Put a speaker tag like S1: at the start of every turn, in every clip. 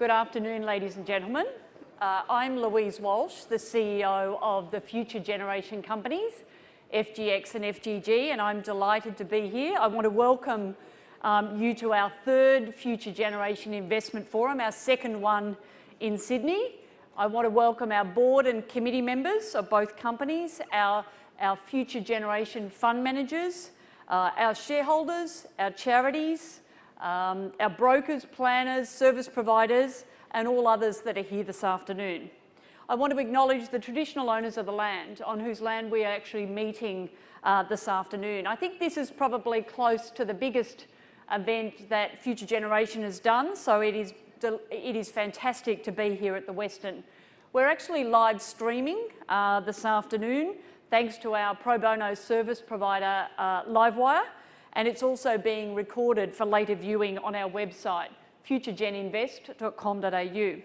S1: Good afternoon, ladies and gentlemen. I'm Louise Walsh, the CEO of the Future Generation companies, FGX and FGG, and I'm delighted to be here. I want to welcome you to our third Future Generation Investment Forum, our second one in Sydney. I want to welcome our board and committee members of both companies, our Future Generation fund managers, our shareholders, our charities, our brokers, planners, service providers, and all others that are here this afternoon. I want to acknowledge the traditional owners of the land on whose land we are actually meeting this afternoon. I think this is probably close to the biggest event that Future Generation has done, so it is fantastic to be here at the Western. We're actually live streaming this afternoon thanks to our pro bono service provider Livewire, and it's also being recorded for later viewing on our website futuregeninvest.com.au.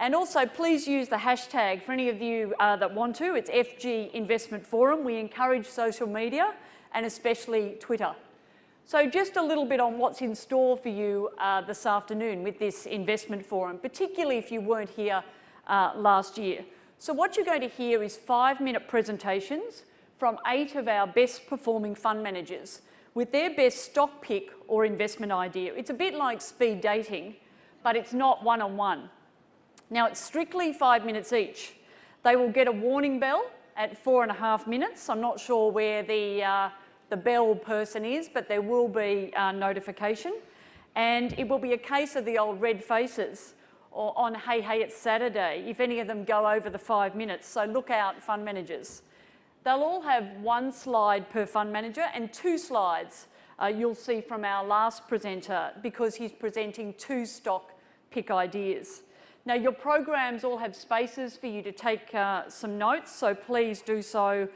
S1: And also please use the hashtag for any of you that want to. It's FG Investment Forum. We encourage social media and especially Twitter. So just a little bit on what's in store for you this afternoon with this investment forum, particularly if you weren't here last year. So what you're going to hear is 5-minute presentations from 8 of our best performing fund managers with their best stock pick or investment idea. It's a bit like speed dating, but it's not one-on-one. Now it's strictly 5 minutes each. They will get a warning bell at 4.5 minutes. I'm not sure where the bell person is, but there will be notification. And it will be a case of the old red faces or on Hey Hey It's Saturday, if any of them go over the 5 minutes. So look out, fund managers. They'll all have 1 slide per fund manager and 2 slides you'll see from our last presenter because he's presenting 2 stock pick ideas. Now your programs all have spaces for you to take some notes, so please do so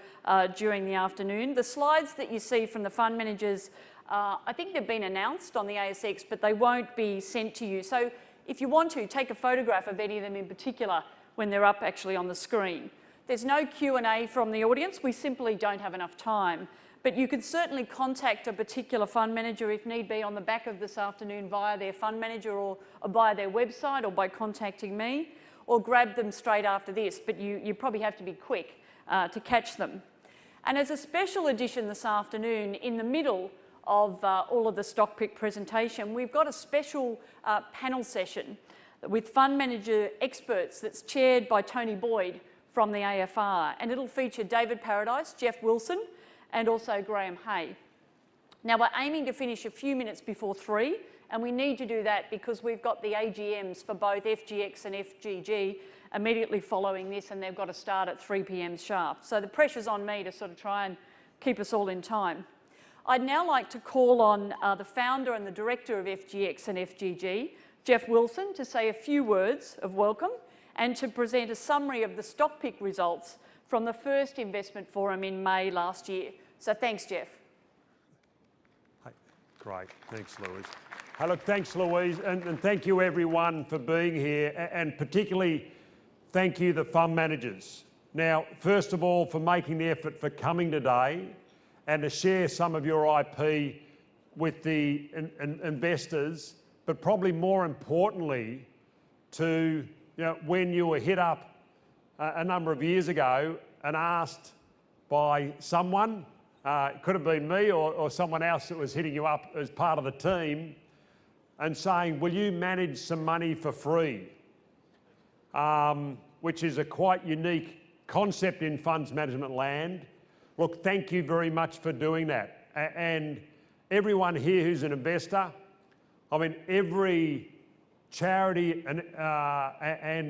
S1: during the afternoon. The slides that you see from the fund managers, I think they've been announced on the ASX, but they won't be sent to you. So if you want to, take a photograph of any of them in particular when they're up actually on the screen. There's no Q&A from the audience. We simply don't have enough time. But you can certainly contact a particular fund manager if need be on the back of this afternoon via their fund manager or via their website or by contacting me, or grab them straight after this. But you probably have to be quick to catch them. And as a special edition this afternoon, in the middle of all of the stock pick presentation, we've got a special panel session with fund manager experts that's chaired by Tony Boyd from the AFR, and it'll feature David Paradise, Jeff Wilson, and also Graham Hay. Now we're aiming to finish a few minutes before 3, and we need to do that because we've got the AGMs for both FGX and FGG immediately following this, and they've got to start at 3 p.m. sharp. So the pressure's on me to sort of try and keep us all in time. I'd now like to call on the founder and the director of FGX and FGG, Jeff Wilson, to say a few words of welcome and to present a summary of the stock pick results from the first investment forum in May last year. So thanks, Jeff.
S2: Hey, great, thanks, Louise. Hey, look, thanks, Louise, and thank you everyone for being here, and particularly thank you the fund managers. Now, first of all, for making the effort for coming today and to share some of your IP with the investors, but probably more importantly, to when you were hit up a number of years ago and asked by someone, it could have been me or someone else that was hitting you up as part of the team, and saying, will you manage some money for free? Which is a quite unique concept in funds management land. Look, thank you very much for doing that. And everyone here who's an investor, I mean, every charity and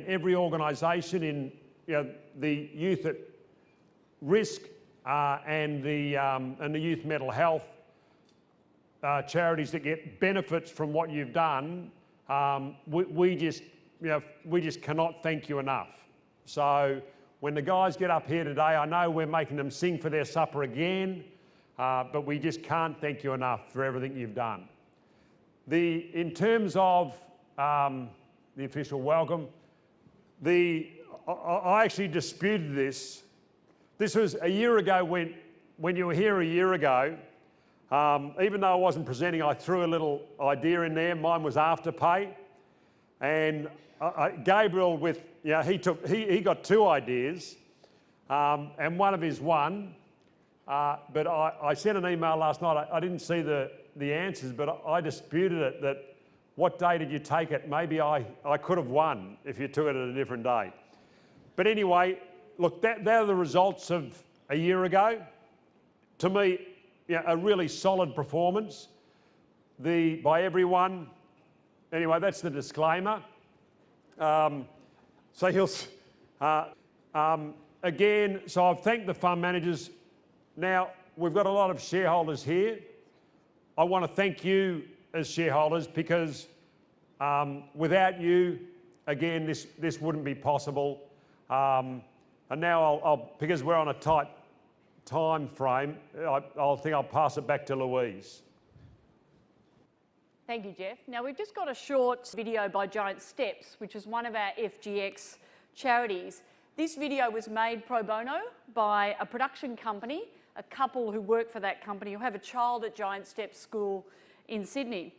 S2: every organisation in the youth at risk and the youth mental health charities that get benefits from what you've done, we just cannot thank you enough. So when the guys get up here today, I know we're making them sing for their supper again, but we just can't thank you enough for everything you've done. In terms of the official welcome, I actually disputed this. This was a year ago when you were here a year ago. Even though I wasn't presenting, I threw a little idea in there. Mine was Afterpay. And Gabriel, he got two ideas, and one of his won. But I sent an email last night. I didn't see the answers, but I disputed it. That what day did you take it? Maybe I could have won if you took it at a different day. But anyway, look, that are the results of a year ago. To me, a really solid performance by everyone. Anyway, that's the disclaimer. Again, so I've thanked the fund managers. Now, we've got a lot of shareholders here. I want to thank you as shareholders because without you, again, this wouldn't be possible. And now because we're on a tight time frame, I'll pass it back to Louise.
S1: Thank you, Jeff. Now, we've just got a short video by Giant Steps, which is one of our FGX charities. This video was made pro bono by a production company, a couple who work for that company who have a child at Giant Steps School in Sydney.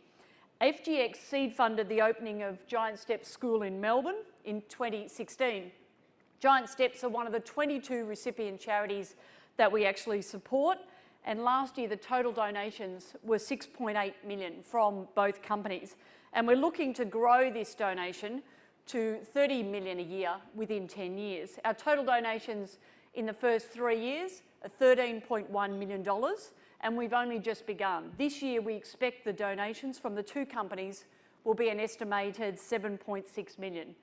S1: FGX seed funded the opening of Giant Steps School in Melbourne in 2016. Giant Steps are one of the 22 recipient charities that we actually support. And last year, the total donations were 6.8 million from both companies. And we're looking to grow this donation to 30 million a year within 10 years. Our total donations in the first 3 years are $13.1 million, and we've only just begun. This year, we expect the donations from the two companies will be an estimated 7.6 million.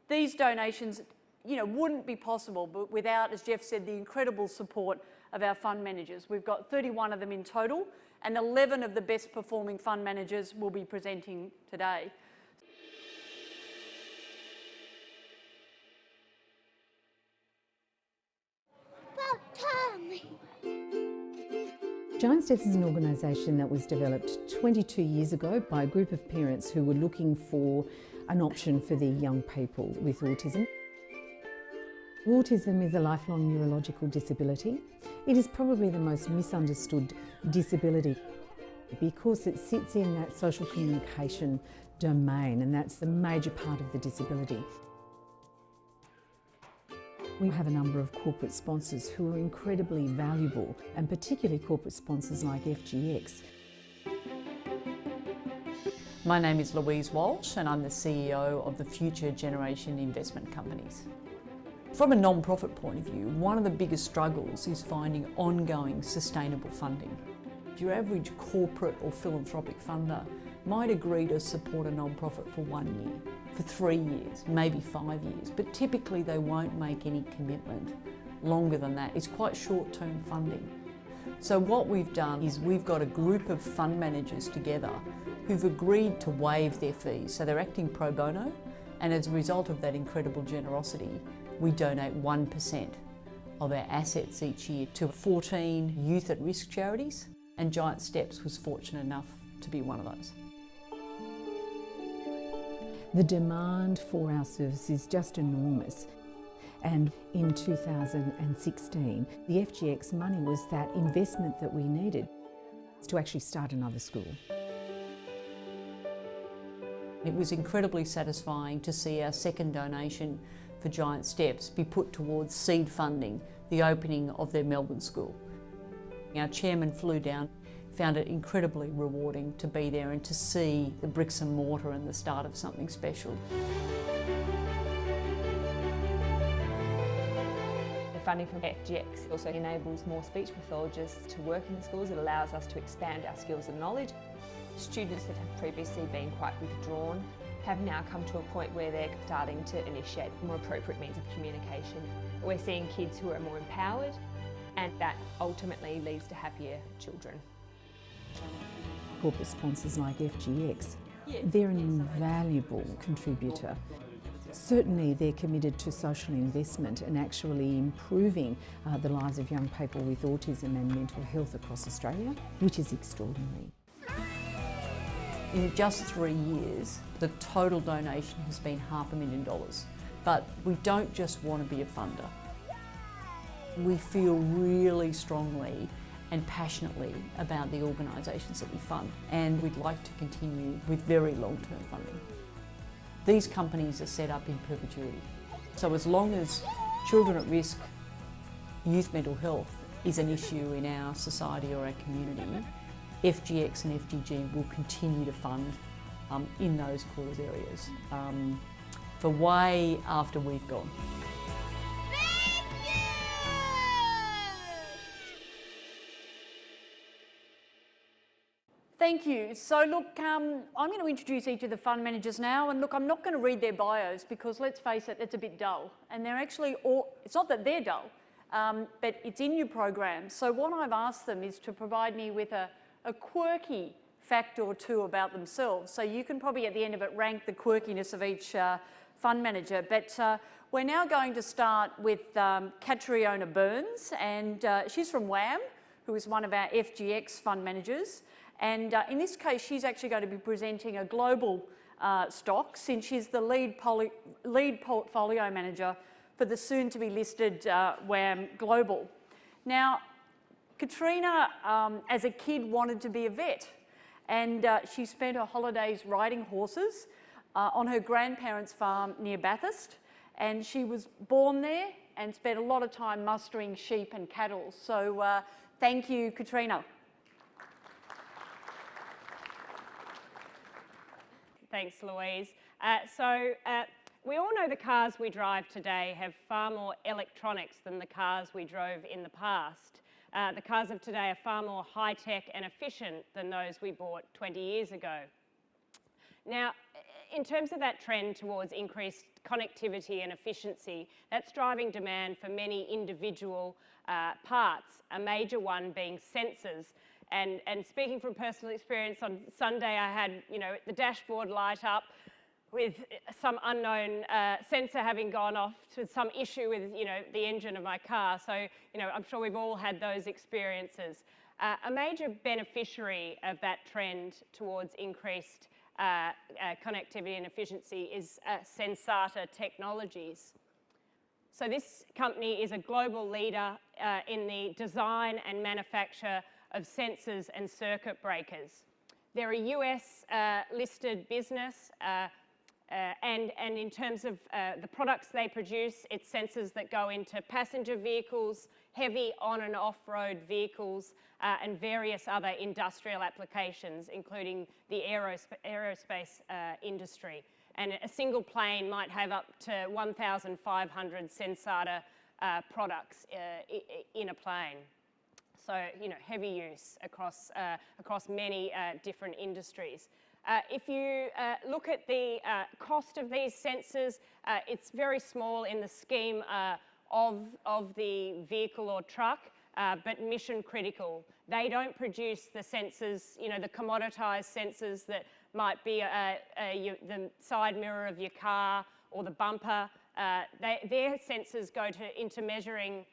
S1: These donations, wouldn't be possible but without, as Jeff said, the incredible support of our fund managers. We've got 31 of them in total, and 11 of the best performing fund managers will be presenting today.
S3: Giant Steps is an organisation that was developed 22 years ago by a group of parents who were looking for an option for their young people with autism. Autism is a lifelong neurological disability. It is probably the most misunderstood disability because it sits in that social communication domain, and that's the major part of the disability. We have a number of corporate sponsors who are incredibly valuable, and particularly corporate sponsors like FGX.
S1: My name is Louise Walsh, and I'm the CEO of the Future Generation Investment Companies. From a non-profit point of view, one of the biggest struggles is finding ongoing sustainable funding. Your average corporate or philanthropic funder might agree to support a non-profit for 1 year, for 3 years, maybe 5 years, but typically they won't make any commitment longer than that. It's quite short-term funding. So what we've done is we've got a group of fund managers together who've agreed to waive their fees. So they're acting pro bono, and as a result of that incredible generosity, we donate 1% of our assets each year to 14 youth at risk charities, and Giant Steps was fortunate enough to be one of those.
S3: The demand for our service is just enormous. And in 2016, the FGX money was that investment that we needed to actually start another school.
S1: It was incredibly satisfying to see our second donation for Giant Steps be put towards seed funding the opening of their Melbourne school. Our chairman flew down, found it incredibly rewarding to be there and to see the bricks and mortar and the start of something special.
S4: The funding from FGX also enables more speech pathologists to work in the schools. It allows us to expand our skills and knowledge. Students that have previously been quite withdrawn have now come to a point where they're starting to initiate more appropriate means of communication. We're seeing kids who are more empowered, and that ultimately leads to happier children.
S3: Corporate sponsors like FGX, they're an invaluable contributor. Certainly they're committed to social investment and actually improving the lives of young people with autism and mental health across Australia, which is extraordinary.
S1: In just 3 years, the total donation has been $500,000. But we don't just want to be a funder. We feel really strongly and passionately about the organisations that we fund, and we'd like to continue with very long-term funding. these companies are set up in perpetuity. So as long as children at risk, youth mental health is an issue in our society or our community, FGX and FGG will continue to fund in those cause areas for way after we've gone. Thank you. So look, I'm going to introduce each of the fund managers now, and look, I'm not going to read their bios because let's face it, it's a bit dull. And they're actually all, it's not that they're dull, but it's in your program. So what I've asked them is to provide me with a quirky fact or two about themselves. So you can probably at the end of it rank the quirkiness of each fund manager. But we're now going to start with Catriona Burns, and she's from WAM, who is one of our FGX fund managers. And in this case, she's actually going to be presenting a global stock since she's the lead portfolio manager for the soon-to-be listed WAM Global. Now, Katrina, as a kid, wanted to be a vet, and she spent her holidays riding horses on her grandparents' farm near Bathurst, and she was born there and spent a lot of time mustering sheep and cattle. So thank you, Katrina.
S5: Thanks, Louise. We all know the cars we drive today have far more electronics than the cars we drove in the past. The cars of today are far more high-tech and efficient than those we bought 20 years ago. Now, in terms of that trend towards increased connectivity and efficiency, that's driving demand for many individual parts, a major one being sensors. And speaking from personal experience, on Sunday I had, the dashboard light up with some unknown sensor having gone off to some issue with, the engine of my car. So, I'm sure we've all had those experiences. A major beneficiary of that trend towards increased connectivity and efficiency is Sensata Technologies. So this company is a global leader in the design and manufacture of sensors and circuit breakers. They're a US listed business and in terms of the products they produce, it's sensors that go into passenger vehicles, heavy on and off-road vehicles and various other industrial applications, including the aerospace industry. And a single plane might have up to 1,500 Sensata products in a plane. So, heavy use across many different industries. If you look at the cost of these sensors, it's very small in the scheme of the vehicle or truck, but mission critical. They don't produce the sensors, the commoditized sensors that might be the side mirror of your car or the bumper. Their sensors go into measuring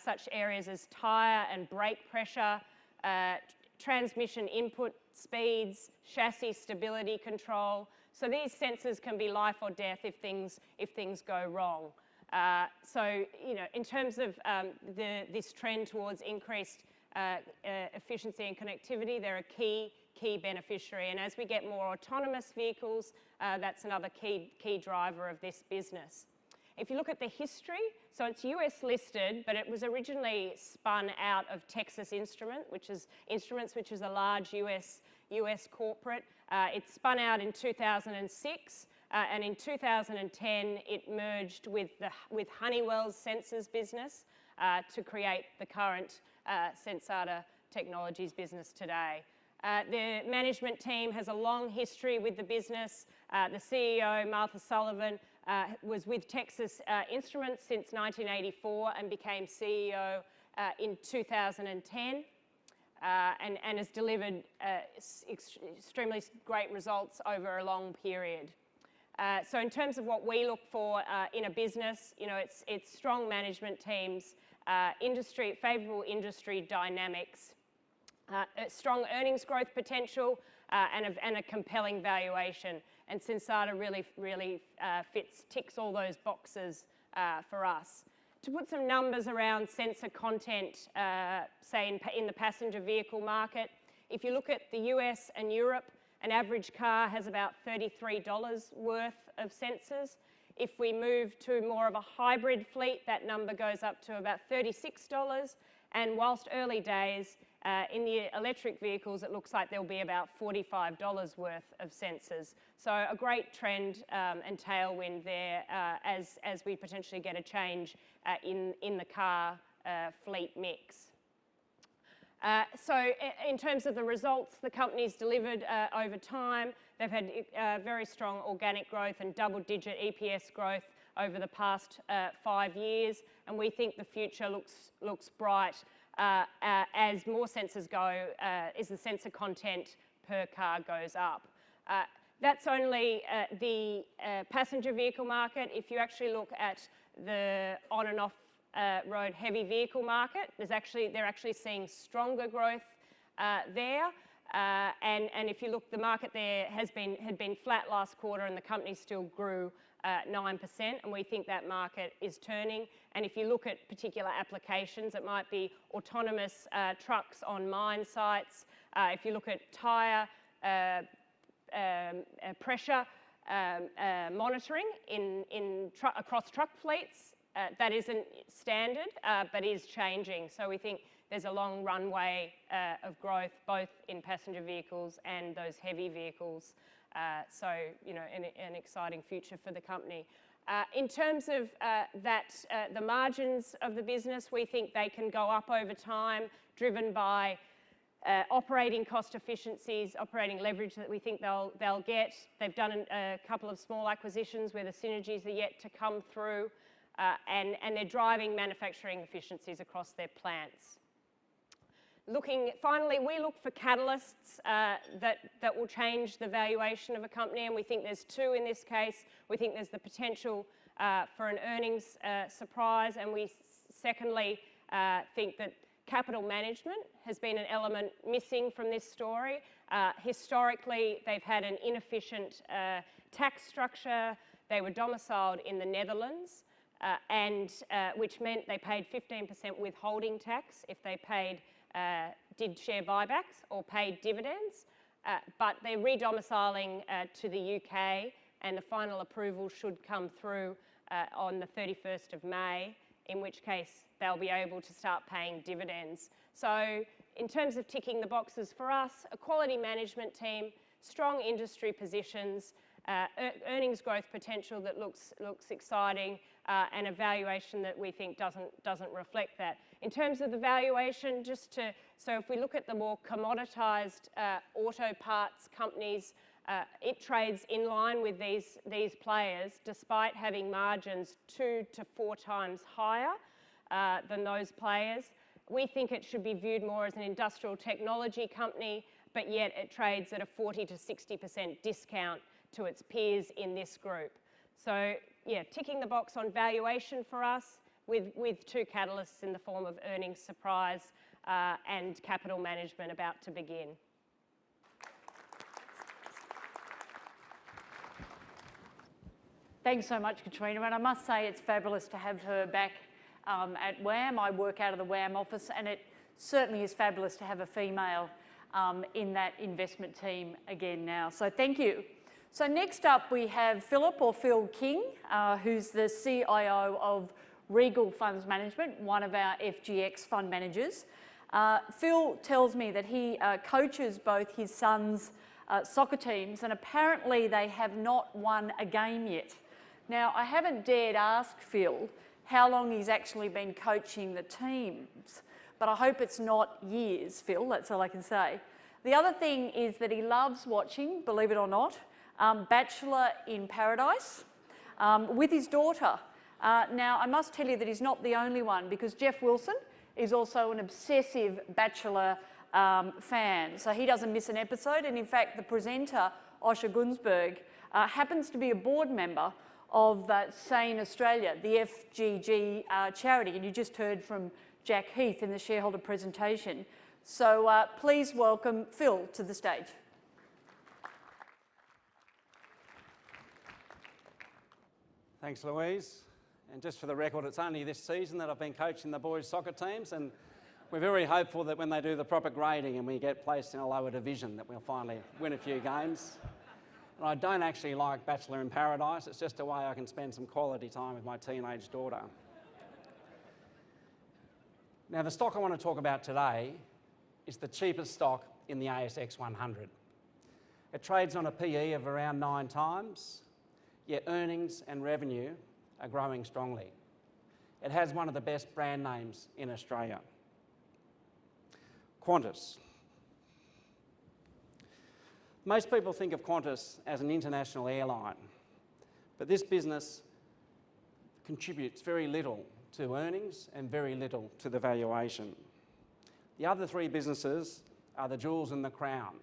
S5: such areas as tyre and brake pressure, transmission input speeds, chassis stability control. So these sensors can be life or death if things go wrong. So, in terms of this trend towards increased efficiency and connectivity, they're a key beneficiary. And as we get more autonomous vehicles, that's another key driver of this business. If you look at the history, so it's US listed, but it was originally spun out of Texas Instruments, which is a large US corporate. It spun out in 2006, and in 2010 it merged with Honeywell's sensors business to create the current Sensata Technologies business today. The management team has a long history with the business. The CEO, Martha Sullivan, was with Texas Instruments since 1984 and became CEO in 2010 and has delivered extremely great results over a long period. So in terms of what we look for in a business, it's strong management teams, favourable industry dynamics, strong earnings growth potential and a compelling valuation. And Sensata really ticks all those boxes for us. To put some numbers around sensor content, say in the passenger vehicle market, if you look at the US and Europe, An average car has about $33 worth of sensors. If we move to more of a hybrid fleet, that number goes up to about $36. And whilst early days, in the electric vehicles, it looks like there'll be about $45 worth of sensors. So a great trend and tailwind there as we potentially get a change in the car fleet mix. So in terms of the results the company's delivered over time, they've had very strong organic growth and double-digit EPS growth over the past 5 years, and we think the future looks bright as more sensors go, as the sensor content per car goes up. That's only the passenger vehicle market. If you actually look at the on and off road heavy vehicle market, they're actually seeing stronger growth there. And if you look, the market there had been flat last quarter, and the company still grew 9%, and we think that market is turning. And if you look at particular applications, it might be autonomous trucks on mine sites. If you look at tyre pressure monitoring across truck fleets, that isn't standard, but is changing. So we think there's a long runway of growth, both in passenger vehicles and those heavy vehicles. So, you know, an exciting future for the company. In terms of the margins of the business, we think they can go up over time, driven by operating cost efficiencies, operating leverage that we think they'll get. They've done a couple of small acquisitions where the synergies are yet to come through, and they're driving manufacturing efficiencies across their plants. Finally, we look for catalysts that will change the valuation of a company, and we think there's two in this case. We think there's the potential for an earnings surprise, and we secondly think that capital management has been an element missing from this story. Historically, they've had an inefficient tax structure. They were domiciled in the Netherlands, which meant they paid 15% withholding tax if they did share buybacks or paid dividends, but they're re-domiciling to the UK, and the final approval should come through on the 31st of May, in which case they'll be able to start paying dividends. So in terms of ticking the boxes for us, a quality management team, strong industry positions, earnings growth potential that looks exciting, and a valuation that we think doesn't reflect that. In terms of the valuation, so if we look at the more commoditized auto parts companies, it trades in line with these players, despite having margins 2 to 4 times higher than those players. We think it should be viewed more as an industrial technology company, but yet it trades at a 40 to 60% discount to its peers in this group. So yeah, ticking the box on valuation for us, with two catalysts in the form of earnings surprise and capital management about to begin.
S1: Thanks so much, Katrina, and I must say it's fabulous to have her back at WAM. I work out of the WAM office, and it certainly is fabulous to have a female in that investment team again now. So thank you. So next up we have Phil King, who's the CIO of Regal Funds Management, one of our FGX fund managers. Phil tells me that he coaches both his sons' soccer teams, and apparently they have not won a game yet. Now, I haven't dared ask Phil how long he's actually been coaching the teams, but I hope it's not years, Phil, that's all I can say. The other thing is that he loves watching, believe it or not, Bachelor in Paradise with his daughter. Now, I must tell you that he's not the only one, because Jeff Wilson is also an obsessive Bachelor fan, so he doesn't miss an episode. And in fact, the presenter, Osher Gunsberg, happens to be a board member of Sane Australia, the FGG charity, and you just heard from Jack Heath in the shareholder presentation. So please welcome Phil to the stage.
S6: Thanks, Louise. And just for the record, it's only this season that I've been coaching the boys' soccer teams, and We're very hopeful that when they do the proper grading and we get placed in a lower division that we'll finally win a few games. And I don't actually like Bachelor in Paradise, it's just a way I can spend some quality time with my teenage daughter. Now the stock I want to talk about today is the cheapest stock in the ASX 100. It trades on a PE of around 9 times, yet earnings and revenue are growing strongly. It has one of the best brand names in Australia. Qantas. Most people think of Qantas as an international airline, but this business contributes very little to earnings and very little to the valuation. The other 3 businesses are the jewels in the crown.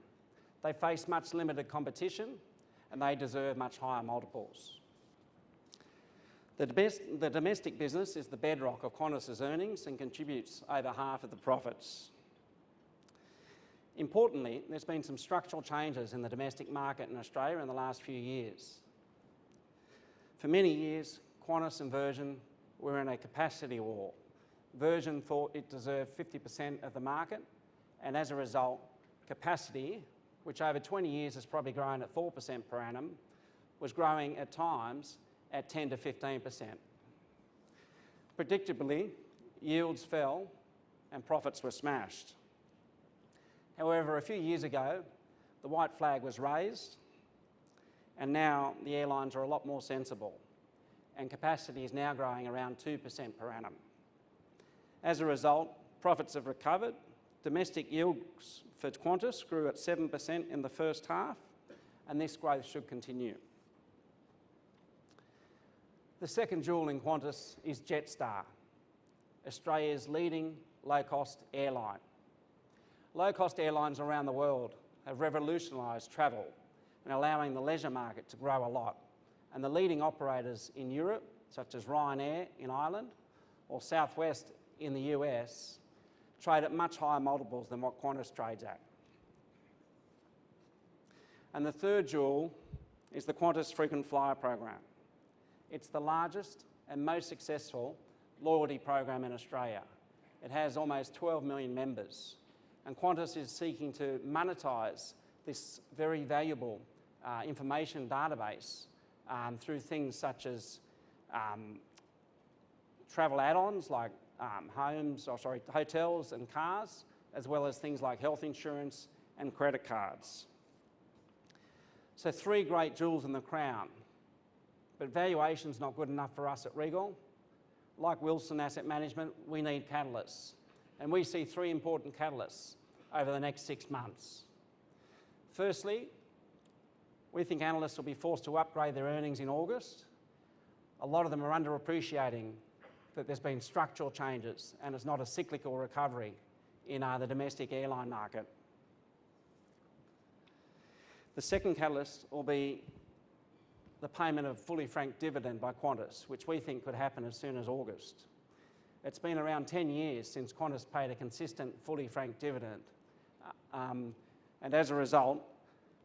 S6: They face much limited competition and they deserve much higher multiples. The domestic business is the bedrock of Qantas's earnings and contributes over half of the profits. Importantly, there's been some structural changes in the domestic market in Australia in the last few years. For many years, Qantas and Virgin were in a capacity war. Virgin thought it deserved 50% of the market, and as a result, capacity, which over 20 years has probably grown at 4% per annum, was growing at times at 10 to 15%. Predictably, yields fell and profits were smashed. However, a few years ago, the white flag was raised, and now the airlines are a lot more sensible, and capacity is now growing around 2% per annum. As a result, profits have recovered. Domestic yields for Qantas grew at 7% in the first half, and this growth should continue. The second jewel in Qantas is Jetstar, Australia's leading low-cost airline. Low-cost airlines around the world have revolutionised travel and allowing the leisure market to grow a lot. And the leading operators in Europe, such as Ryanair in Ireland or Southwest in the US, trade at much higher multiples than what Qantas trades at. And the third jewel is the Qantas Frequent Flyer program. It's the largest and most successful loyalty program in Australia. It has almost 12 million members. And Qantas is seeking to monetise this very valuable information database through things such as travel add-ons like hotels and cars, as well as things like health insurance and credit cards. So 3 great jewels in the crown, but valuation's not good enough for us at Regal. Like Wilson Asset Management, we need catalysts, and we see 3 important catalysts over the next 6 months. Firstly, we think analysts will be forced to upgrade their earnings in August. A lot of them are underappreciating that there's been structural changes and it's not a cyclical recovery in the domestic airline market. The second catalyst will be the payment of fully franked dividend by Qantas, which we think could happen as soon as August. It's been around 10 years since Qantas paid a consistent fully franked dividend. And as a result,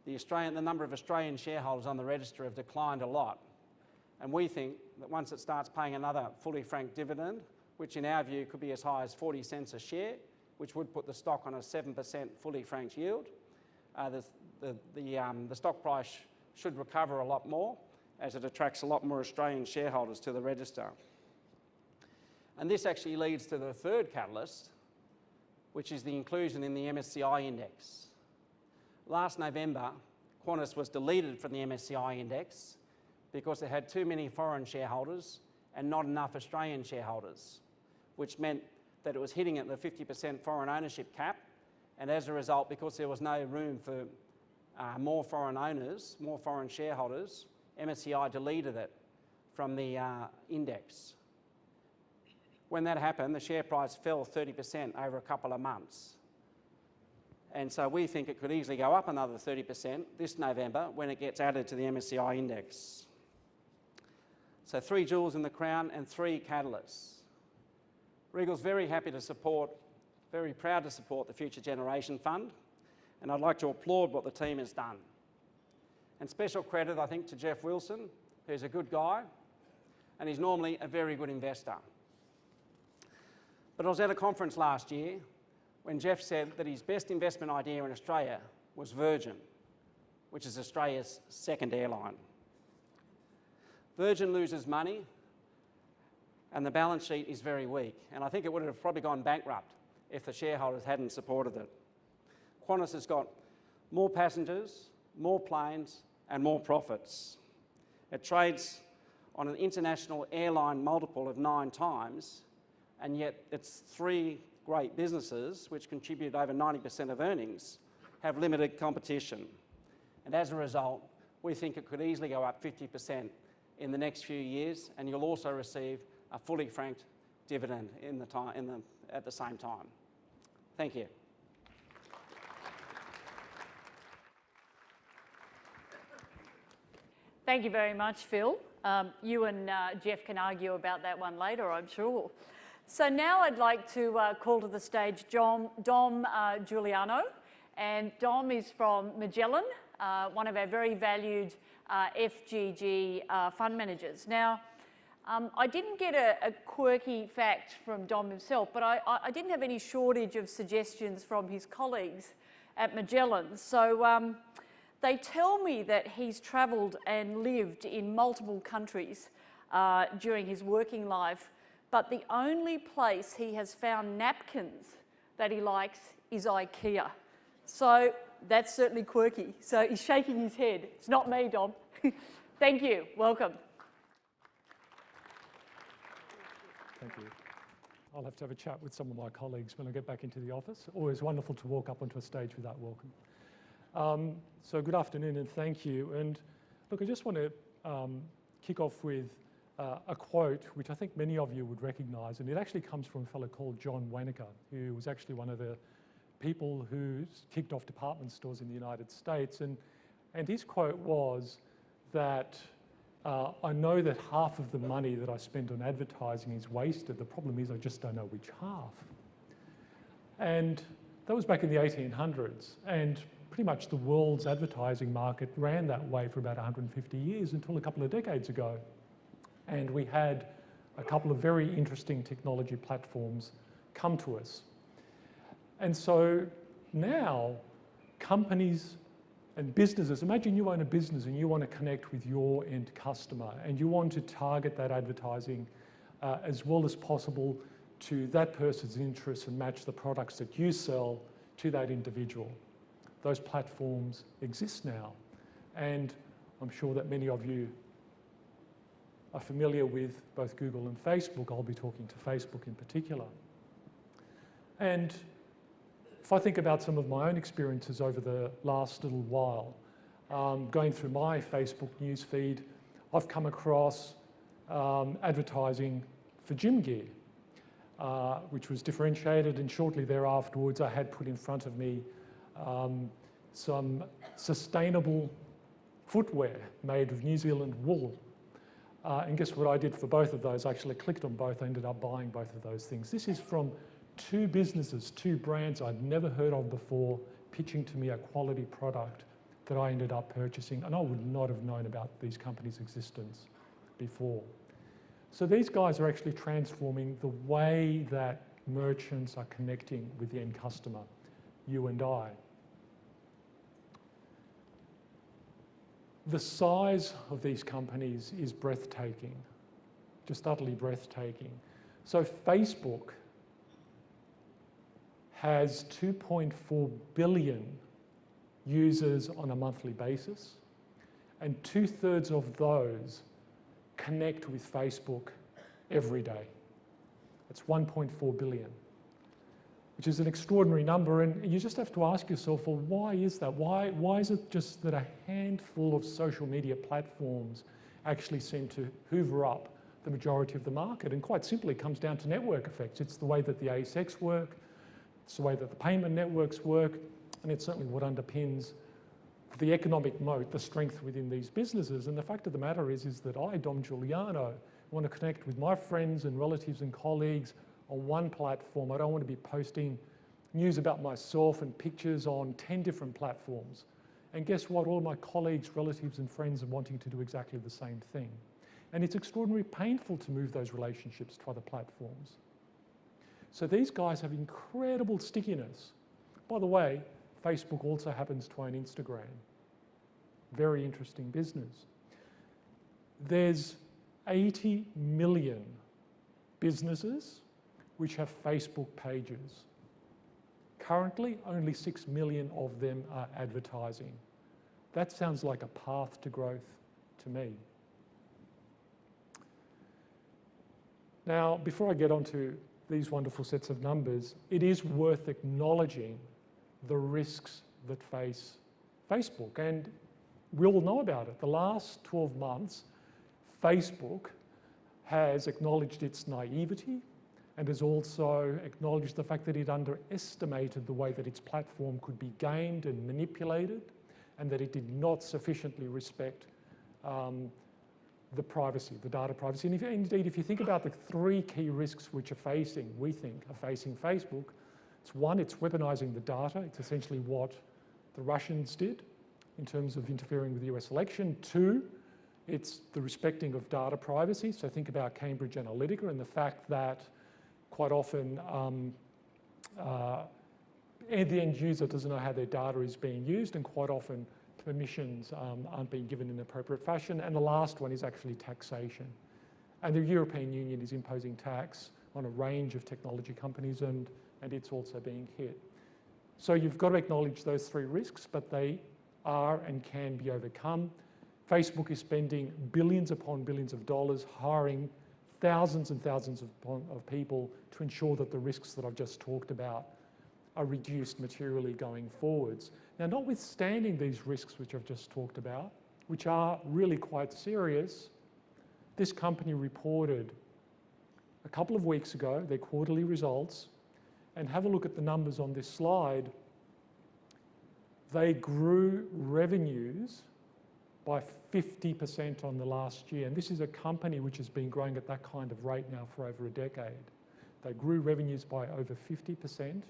S6: the number of Australian shareholders on the register have declined a lot. And we think that once it starts paying another fully franked dividend, which in our view could be as high as 40 cents a share, which would put the stock on a 7% fully franked yield, the stock price should recover a lot more as it attracts a lot more Australian shareholders to the register. And this actually leads to the third catalyst, which is the inclusion in the MSCI index. Last November, Qantas was deleted from the MSCI index because it had too many foreign shareholders and not enough Australian shareholders, which meant that it was hitting at the 50% foreign ownership cap, and as a result, because there was no room for more foreign owners, more foreign shareholders, MSCI deleted it from the index. When that happened, the share price fell 30% over a couple of months. And so we think it could easily go up another 30% this November when it gets added to the MSCI index. So 3 jewels in the crown and 3 catalysts. Regal's very happy to support, very proud to support the Future Generation Fund, and I'd like to applaud what the team has done. And special credit, I think, to Jeff Wilson, who's a good guy, and he's normally a very good investor. But I was at a conference last year when Jeff said that his best investment idea in Australia was Virgin, which is Australia's second airline. Virgin loses money and the balance sheet is very weak, and I think it would have probably gone bankrupt if the shareholders hadn't supported it. Qantas has got more passengers, more planes and more profits. It trades on an international airline multiple of 9 times, and yet its 3 great businesses, which contribute over 90% of earnings, have limited competition. And as a result, we think it could easily go up 50% in the next few years, and you'll also receive a fully franked dividend at the same time. Thank you.
S1: Thank you very much, Phil. You and Jeff can argue about that one later, I'm sure. So now I'd like to call to the stage Dom Giuliano. And Dom is from Magellan, one of our very valued FGG fund managers. Now, I didn't get a quirky fact from Dom himself, but I didn't have any shortage of suggestions from his colleagues at Magellan. So they tell me that he's travelled and lived in multiple countries during his working life, but the only place he has found napkins that he likes is IKEA. So that's certainly quirky. So he's shaking his head. It's not me, Dom. Thank you. Welcome.
S7: Thank you. I'll have to have a chat with some of my colleagues when I get back into the office. Always wonderful to walk up onto a stage with that welcome. So good afternoon and thank you. And look, I just want to kick off with a quote which I think many of you would recognise, and it actually comes from a fellow called John Waynecker, who was actually one of the people who kicked off department stores in the United States. And his quote was that I know that half of the money that I spend on advertising is wasted. The problem is I just don't know which half. And that was back in the 1800s. And pretty much the world's advertising market ran that way for about 150 years until a couple of decades ago. And we had a couple of very interesting technology platforms come to us. And so now companies and businesses, imagine you own a business and you want to connect with your end customer and you want to target that advertising as well as possible to that person's interests and match the products that you sell to that individual. Those platforms exist now, and I'm sure that many of you are familiar with both Google and Facebook. I'll be talking to Facebook in particular. And if I think about some of my own experiences over the last little while, going through my Facebook news feed, I've come across advertising for gym gear, which was differentiated, and shortly thereafterwards I had put in front of me some sustainable footwear made of New Zealand wool. And guess what I did for both of those? I actually clicked on both. I ended up buying both of those things. This is from 2 businesses, 2 brands I'd never heard of before, pitching to me a quality product that I ended up purchasing, and I would not have known about these companies' existence before. So these guys are actually transforming the way that merchants are connecting with the end customer, you and I. The size of these companies is breathtaking, just utterly breathtaking. So Facebook has 2.4 billion users on a monthly basis, and 2/3 of those connect with Facebook every day. That's 1.4 billion, which is an extraordinary number, and you just have to ask yourself, well, why is that? Why is it just that a handful of social media platforms actually seem to hoover up the majority of the market? And quite simply, it comes down to network effects. It's the way that the ASX work, it's the way that the payment networks work, and it's certainly what underpins the economic moat, the strength within these businesses. And the fact of the matter is that I, Dom Giuliano, want to connect with my friends and relatives and colleagues on one platform. I don't want to be posting news about myself and pictures on 10 different platforms. And guess what? All my colleagues, relatives and friends are wanting to do exactly the same thing. And it's extraordinarily painful to move those relationships to other platforms. So these guys have incredible stickiness. By the way, Facebook also happens to own Instagram. Very interesting business. There's 80 million businesses which have Facebook pages. Currently, only 6 million of them are advertising. That sounds like a path to growth to me. Now, before I get onto these wonderful sets of numbers, it is worth acknowledging the risks that face Facebook, and we all know about it. The last 12 months, Facebook has acknowledged its naivety and has also acknowledged the fact that it underestimated the way that its platform could be gamed and manipulated, and that it did not sufficiently respect the privacy, the data privacy. And indeed, if you think about the three key risks which we think are facing Facebook, it's one, it's weaponizing the data. It's essentially what the Russians did in terms of interfering with the US election. Two, it's the respecting of data privacy. So think about Cambridge Analytica and the fact that quite often the end user doesn't know how their data is being used, and quite often permissions aren't being given in an appropriate fashion. And the last one is actually taxation. And the European Union is imposing tax on a range of technology companies, and it's also being hit. So you've got to acknowledge those three risks, but they are and can be overcome. Facebook is spending billions upon billions of dollars hiring thousands and thousands of people to ensure that the risks that I've just talked about are reduced materially going forwards. Now, notwithstanding these risks which I've just talked about, which are really quite serious, this company reported a couple of weeks ago their quarterly results, and have a look at the numbers on this slide. They grew revenues by 50% on the last year, and this is a company which has been growing at that kind of rate now for over a decade. They grew revenues by over 50%.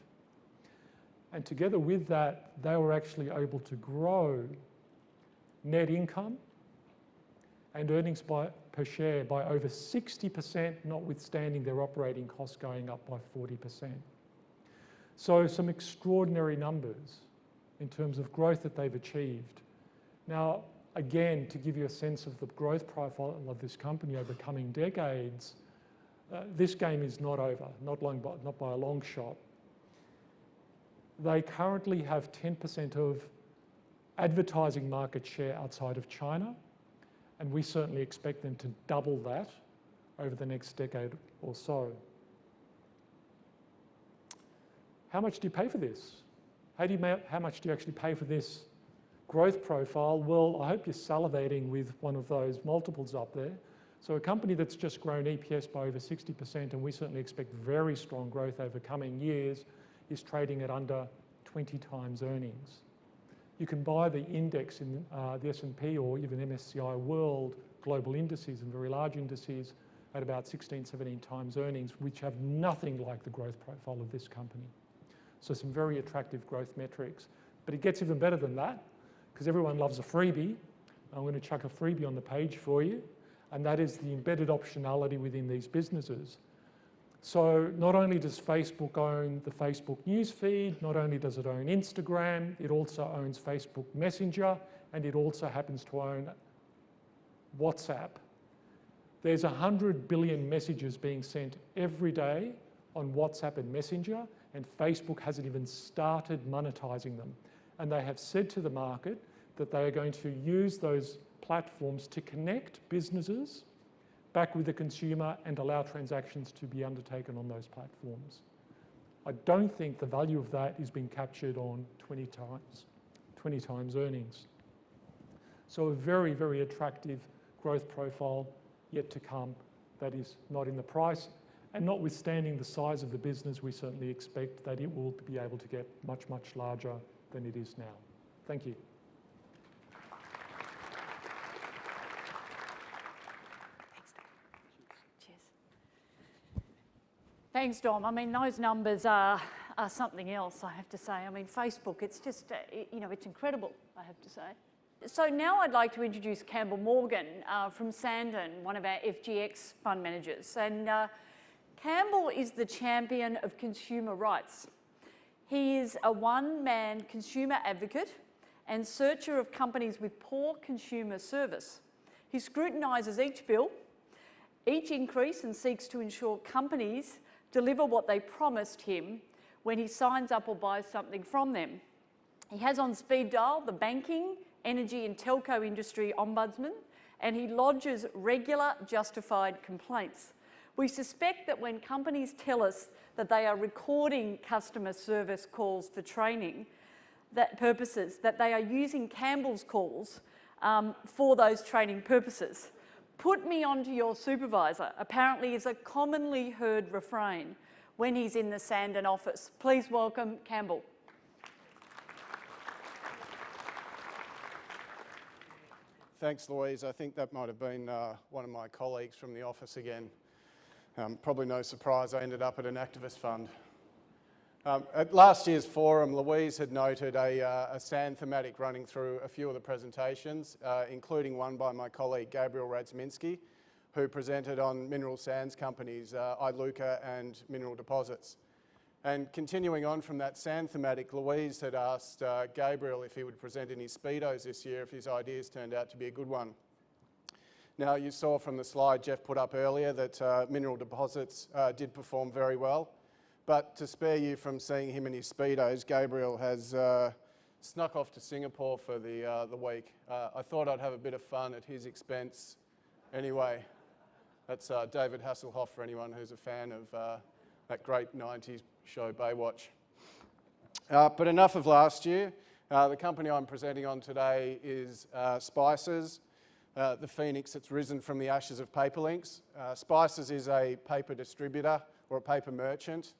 S7: And together with that, they were actually able to grow net income and earnings per share by over 60%, notwithstanding their operating costs going up by 40%. So some extraordinary numbers in terms of growth that they've achieved. Now, again, to give you a sense of the growth profile of this company over coming decades, this game is not over, not by a long shot. They currently have 10% of advertising market share outside of China, and we certainly expect them to double that over the next decade or so. How much do you pay for this? How much do you actually pay for this growth profile? Well, I hope you're salivating with one of those multiples up there. So a company that's just grown EPS by over 60%, and we certainly expect very strong growth over coming years, is trading at under 20 times earnings. You can buy the index in the S&P or even MSCI World global indices and very large indices at about 16, 17 times earnings, which have nothing like the growth profile of this company. So some very attractive growth metrics. But it gets even better than that, because everyone loves a freebie. I'm going to chuck a freebie on the page for you, and that is the embedded optionality within these businesses. So not only does Facebook own the Facebook newsfeed, not only does it own Instagram, it also owns Facebook Messenger, and it also happens to own WhatsApp. There's 100 billion messages being sent every day on WhatsApp and Messenger, and Facebook hasn't even started monetizing them. And they have said to the market that they are going to use those platforms to connect businesses back with the consumer and allow transactions to be undertaken on those platforms. I don't think the value of that is being captured on 20 times earnings. So a very, very attractive growth profile yet to come that is not in the price. And notwithstanding the size of the business, we certainly expect that it will be able to get much, much larger than it is now. Thank you.
S1: Thanks, Dom. I mean, those numbers are something else, I have to say. I mean, Facebook, it's just, it's incredible, I have to say. So now I'd like to introduce Campbell Morgan from Sandon, one of our FGX fund managers. And Campbell is the champion of consumer rights. He is a one-man consumer advocate and searcher of companies with poor consumer service. He scrutinises each bill, each increase, and seeks to ensure companies deliver what they promised him when he signs up or buys something from them. He has on speed dial the banking, energy and telco industry ombudsman, and he lodges regular justified complaints. We suspect that when companies tell us that they are recording customer service calls for training purposes, that they are using Campbell's calls for those training purposes. Put me onto your supervisor, apparently is a commonly heard refrain when he's in the Sandon office. Please welcome Campbell.
S8: Thanks, Louise. I think that might have been one of my colleagues from the office again. Probably no surprise I ended up at an activist fund. At last year's forum, Louise had noted a sand thematic running through a few of the presentations, including one by my colleague Gabriel Radziminski, who presented on mineral sands companies, Iluka and Mineral Deposits. And continuing on from that sand thematic, Louise had asked Gabriel if he would present in his Speedos this year if his ideas turned out to be a good one. Now, you saw from the slide Jeff put up earlier that Mineral Deposits did perform very well. But to spare you from seeing him in his Speedos, Gabriel has snuck off to Singapore for the week. I thought I'd have a bit of fun at his expense. Anyway, that's David Hasselhoff for anyone who's a fan of that great 90s show Baywatch. But enough of last year. The company I'm presenting on today is Spices, the phoenix that's risen from the ashes of Paperlinks. Spices is a paper distributor or a paper merchant.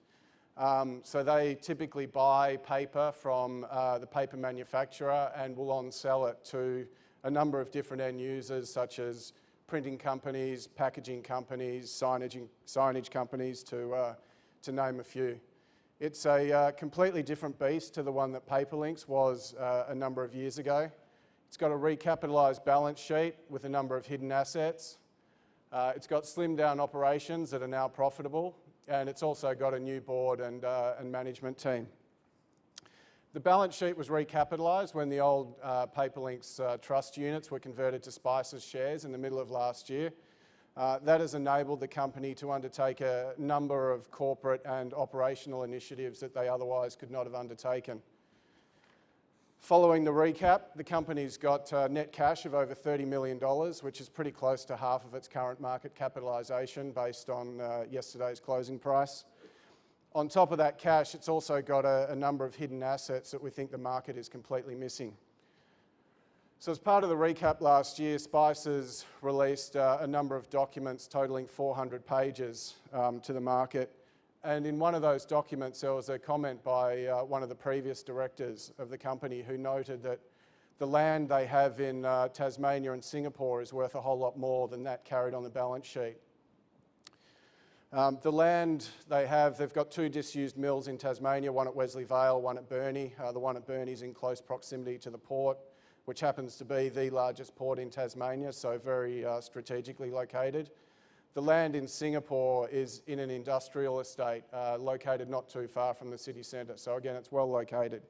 S8: So they typically buy paper from the paper manufacturer and will on-sell it to a number of different end users such as printing companies, packaging companies, signage companies, to name a few. It's a completely different beast to the one that Paperlinks was a number of years ago. It's got a recapitalised balance sheet with a number of hidden assets. It's got slimmed down operations that are now profitable, and it's also got a new board and management team. The balance sheet was recapitalised when the old Paperlinks trust units were converted to Spices shares in the middle of last year. That has enabled the company to undertake a number of corporate and operational initiatives that they otherwise could not have undertaken. Following the recap, the company's got net cash of over $30 million, which is pretty close to half of its current market capitalisation based on yesterday's closing price. On top of that cash, it's also got a number of hidden assets that we think the market is completely missing. So as part of the recap last year, Spices released a number of documents totalling 400 pages to the market. And in one of those documents, there was a comment by one of the previous directors of the company who noted that the land they have in Tasmania and Singapore is worth a whole lot more than that carried on the balance sheet. The land they have, they've got two disused mills in Tasmania, one at Wesley Vale, one at Burnie. The one at Burnie is in close proximity to the port, which happens to be the largest port in Tasmania, so very strategically located. The land in Singapore is in an industrial estate located not too far from the city centre, so again, it's well located.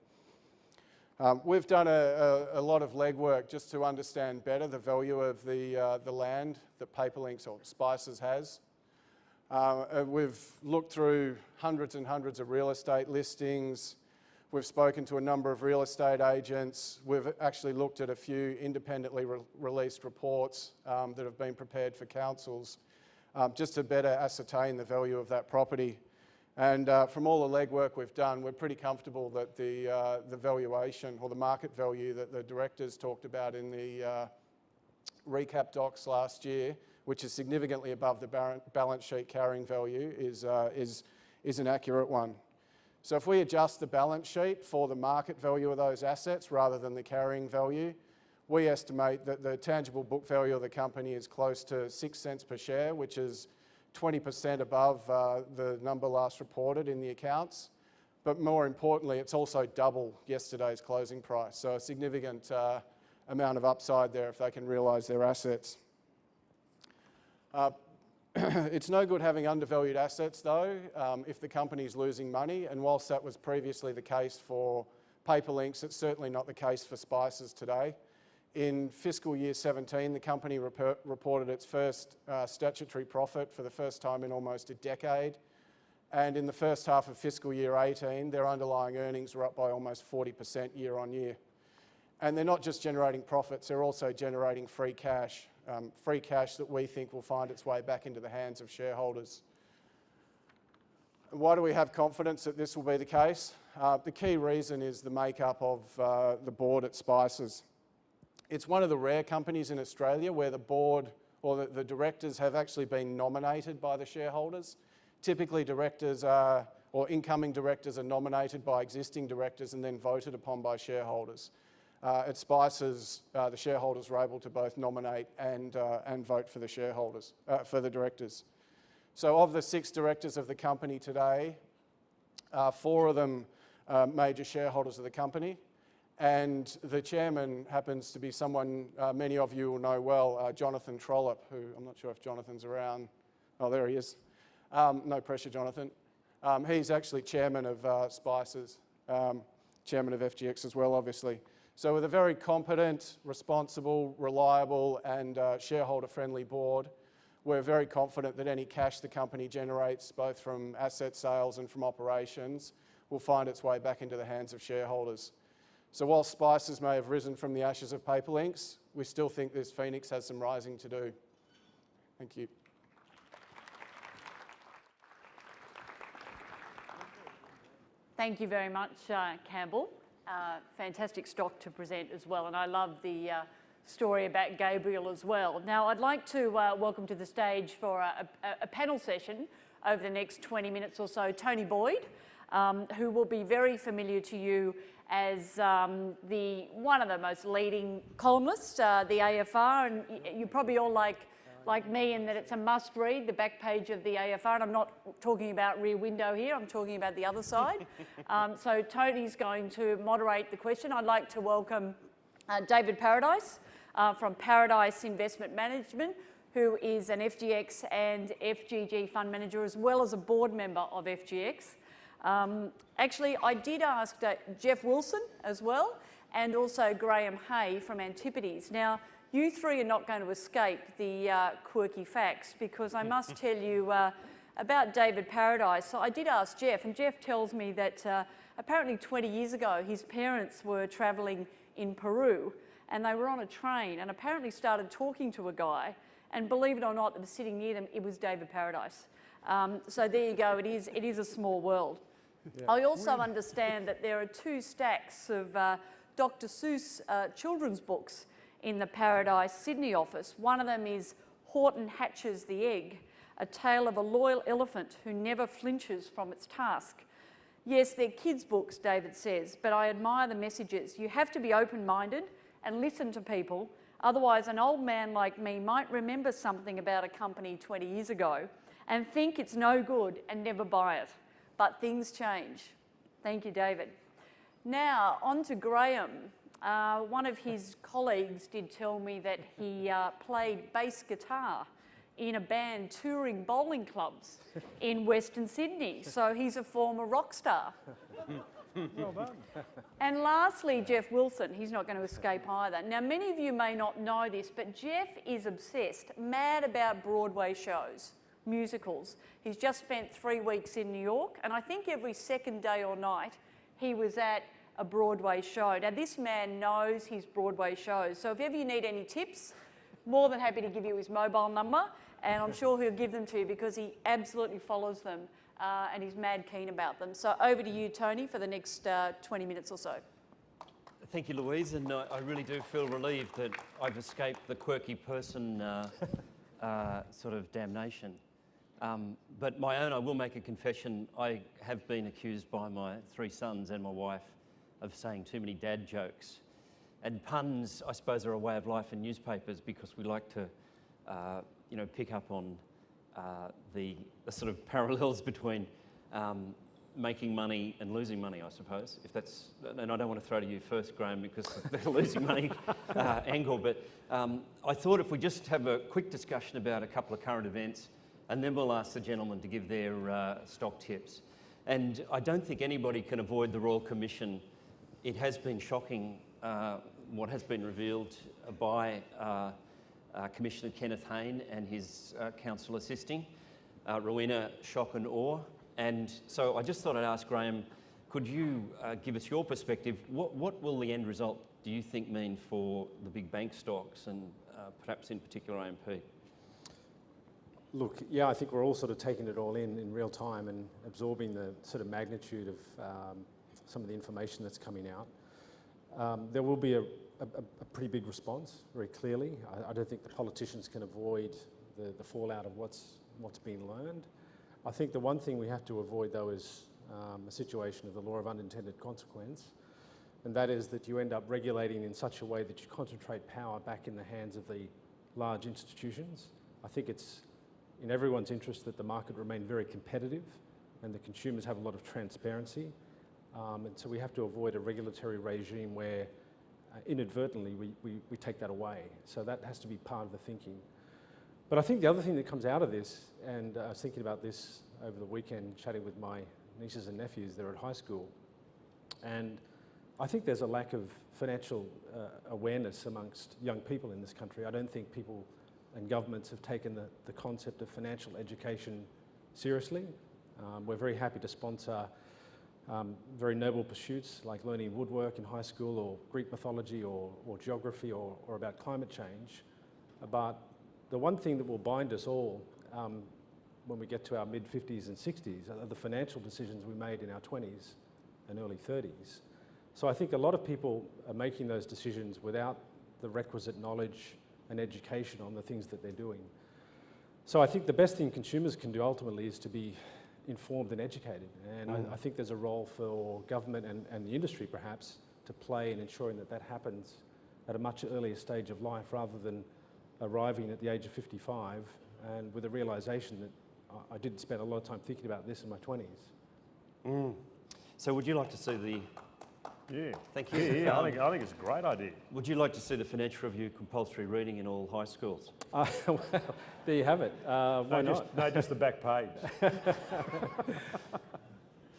S8: We've done a lot of legwork just to understand better the value of the land that Paperlinks or Spices has. We've looked through hundreds and hundreds of real estate listings. We've spoken to a number of real estate agents. We've actually looked at a few independently released reports that have been prepared for councils just to better ascertain the value of that property. And from all the legwork we've done, we're pretty comfortable that the valuation or the market value that the directors talked about in the recap docs last year, which is significantly above the balance sheet carrying value, is an accurate one. So if we adjust the balance sheet for the market value of those assets rather than the carrying value, we estimate that the tangible book value of the company is close to 6 cents per share, which is 20% above the number last reported in the accounts. But more importantly, it's also double yesterday's closing price. So a significant amount of upside there if they can realise their assets. It's no good having undervalued assets though if the company's losing money, and whilst that was previously the case for Paperlinks, it's certainly not the case for Spices today. In fiscal year 17, the company reported its first statutory profit for the first time in almost a decade. And in the first half of fiscal year 18, their underlying earnings were up by almost 40% year on year. And they're not just generating profits, they're also generating free cash that we think will find its way back into the hands of shareholders. Why do we have confidence that this will be the case? The key reason is the makeup of the board at Spices. It's one of the rare companies in Australia where the board or the directors have actually been nominated by the shareholders. Typically directors or incoming directors are nominated by existing directors and then voted upon by shareholders. At Spices, the shareholders were able to both nominate and vote for the shareholders, for the directors. So of the 6 directors of the company today, 4 of them are major shareholders of the company, and the chairman happens to be someone many of you will know well, Jonathan Trollope, who I'm not sure if Jonathan's around. Oh, there he is. No pressure, Jonathan. He's actually chairman of Spices, chairman of FGX as well, obviously. So with a very competent, responsible, reliable and shareholder-friendly board, we're very confident that any cash the company generates, both from asset sales and from operations, will find its way back into the hands of shareholders. So while Spices may have risen from the ashes of Paperlinks, we still think this phoenix has some rising to do. Thank you.
S1: Thank you very much, Campbell. Fantastic stock to present as well, and I love the story about Gabriel as well. Now, I'd like to welcome to the stage for a panel session over the next 20 minutes or so, Tony Boyd, who will be very familiar to you as one of the most leading columnists, the AFR, and you probably all like me in that it's a must read, the back page of the AFR, and I'm not talking about Rear Window here, I'm talking about the other side. So Tony's going to moderate the question. I'd like to welcome David Paradise from Paradise Investment Management, who is an FGX and FGG fund manager as well as a board member of FGX. Actually, I did ask Jeff Wilson as well, and also Graham Hay from Antipodes. Now, you 3 are not going to escape the quirky facts, because I must tell you about David Paradise. So I did ask Jeff, and Jeff tells me that apparently 20 years ago, his parents were travelling in Peru, and they were on a train and apparently started talking to a guy, and believe it or not, that was sitting near them, it was David Paradise. So there you go, it is a small world. Yeah. I also understand that there are 2 stacks of Dr. Seuss children's books in the Paradise Sydney office. One of them is Horton Hatches the Egg, a tale of a loyal elephant who never flinches from its task. Yes, they're kids' books, David says, but I admire the messages. You have to be open-minded and listen to people, otherwise an old man like me might remember something about a company 20 years ago and think it's no good and never buy it. But things change. Thank you, David. Now, on to Graham. One of his colleagues did tell me that he played bass guitar in a band touring bowling clubs in Western Sydney. So he's a former rock star.
S9: Well done.
S1: And lastly, Jeff Wilson. He's not going to escape either. Now, many of you may not know this, but Jeff is obsessed, mad about Broadway shows, musicals. He's just spent 3 weeks in New York, and I think every second day or night he was at a Broadway show. Now, this man knows his Broadway shows, so if ever you need any tips, more than happy to give you his mobile number, and I'm sure he'll give them to you because he absolutely follows them and he's mad keen about them. So over to you, Tony, for the next 20 minutes or so.
S10: Thank you, Louise, and I really do feel relieved that I've escaped the quirky person sort of damnation. But my own, I will make a confession. I have been accused by my 3 sons and my wife of saying too many dad jokes. And puns, I suppose, are a way of life in newspapers because we like to, pick up on the sort of parallels between making money and losing money, I suppose. If that's, and I don't want to throw to you first, Graham, because the losing money angle. But I thought if we just have a quick discussion about a couple of current events, and then we'll ask the gentlemen to give their stock tips. And I don't think anybody can avoid the Royal Commission. It has been shocking what has been revealed by Commissioner Kenneth Hayne and his counsel assisting, Rowena, shock and awe. And so I just thought I'd ask Graham, could you give us your perspective? What will the end result, do you think, mean for the big bank stocks and perhaps in particular AMP?
S9: Look, yeah, I think we're all sort of taking it all in real time and absorbing the sort of magnitude of some of the information that's coming out. There will be a pretty big response, very clearly. I don't think the politicians can avoid the fallout of what's been learned. I think the one thing we have to avoid, though, is a situation of the law of unintended consequence, and that is that you end up regulating in such a way that you concentrate power back in the hands of the large institutions. I think it's in everyone's interest that the market remain very competitive and the consumers have a lot of transparency. And so we have to avoid a regulatory regime where inadvertently we take that away. So that has to be part of the thinking. But I think the other thing that comes out of this, and I was thinking about this over the weekend, chatting with my nieces and nephews, they're at high school, and I think there's a lack of financial awareness amongst young people in this country. I don't think people and governments have taken the concept of financial education seriously. We're very happy to sponsor very noble pursuits like learning woodwork in high school, or Greek mythology, or geography, or about climate change. But the one thing that will bind us all when we get to our mid-50s and 60s are the financial decisions we made in our 20s and early 30s. So I think a lot of people are making those decisions without the requisite knowledge and education on the things that they're doing. So I think the best thing consumers can do ultimately is to be informed and educated. And I think there's a role for government and the industry perhaps to play in ensuring that that happens at a much earlier stage of life, rather than arriving at the age of 55 and with a realisation that I didn't spend a lot of time thinking about this in my 20s.
S10: So would you like to see the...
S2: Yeah.
S10: Thank you.
S2: Yeah, I think it's a great idea.
S10: Would you like to see the Financial Review compulsory reading in all high schools?
S9: Well, there you have it. Why not?
S2: No, just the back page.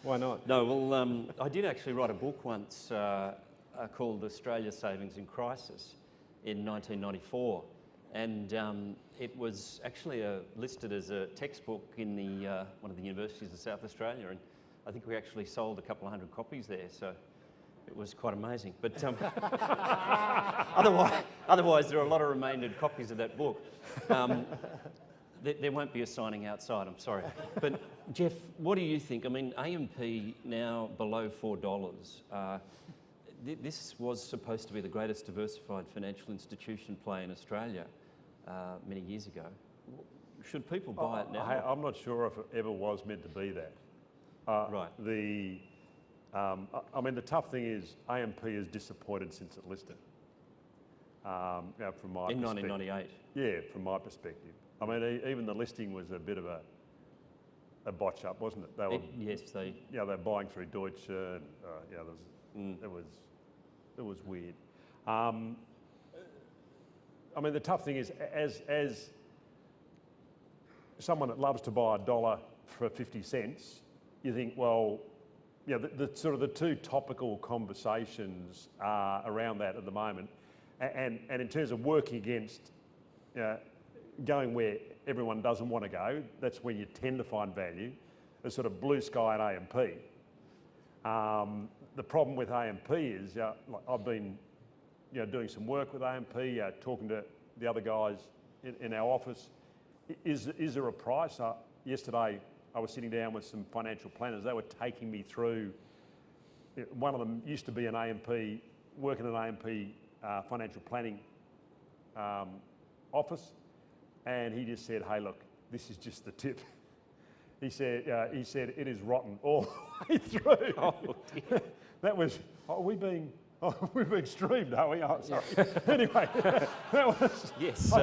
S9: Why not?
S10: No, well, I did actually write a book once called Australia Savings in Crisis in 1994. And it was actually listed as a textbook in the one of the universities of South Australia. And I think we actually sold a couple of hundred copies there. So it was quite amazing. But otherwise, there are a lot of remaining copies of that book. There won't be a signing outside, I'm sorry. But Jeff, what do you think? I mean, AMP now below $4. This was supposed to be the greatest diversified financial institution play in Australia many years ago. Should people buy it now?
S2: I'm not sure if it ever was meant to be that.
S10: Right.
S2: I mean, the tough thing is AMP is disappointed since it listed. From my perspective.
S10: In 1998.
S2: Yeah, from my perspective. I mean, even the listing was a bit of a botch up, wasn't it? They were,
S10: yes, they.
S2: Yeah, they're buying through Deutsche, and it was weird. I mean, the tough thing is, as someone that loves to buy $1 for 50 cents, you think, well, yeah, the sort of the two topical conversations around that at the moment, and in terms of working against going where everyone doesn't want to go, that's where you tend to find value, is sort of blue sky and AMP. The problem with AMP is, like I've been doing some work with AMP, talking to the other guys in our office. Is there a price? Yesterday, I was sitting down with some financial planners. They were taking me through, one of them used to be an AMP, working in an AMP financial planning office, and he just said, hey, look, this is just the tip. He said it is rotten all the way through.
S10: Oh, dear.
S2: That was, we're being streamed, are we? Oh, sorry. Anyway, that was...
S10: Yes.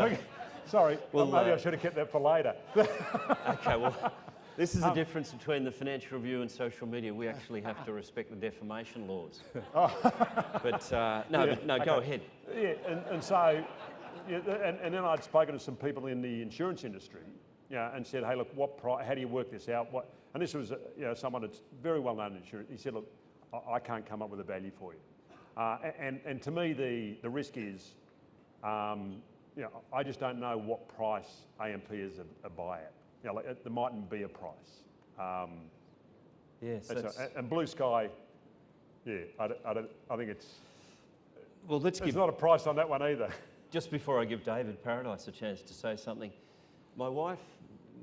S2: Sorry,
S10: well,
S2: maybe I should have kept that for later.
S10: Okay, well, this is the difference between the Financial Review and social media. We actually have to respect the defamation laws. But go ahead.
S2: Yeah, and so, and then I'd spoken to some people in the insurance industry, and said, hey, look, how do you work this out? And this was someone that's very well known in insurance. He said, look, I can't come up with a value for you. And to me, the risk is, I just don't know what price AMP is a buy at. There mightn't be a price.
S10: Yes,
S2: and Blue Sky, I think it's.
S10: Well,
S2: there's not a price on that one either.
S10: Just before I give David Paradise a chance to say something, my wife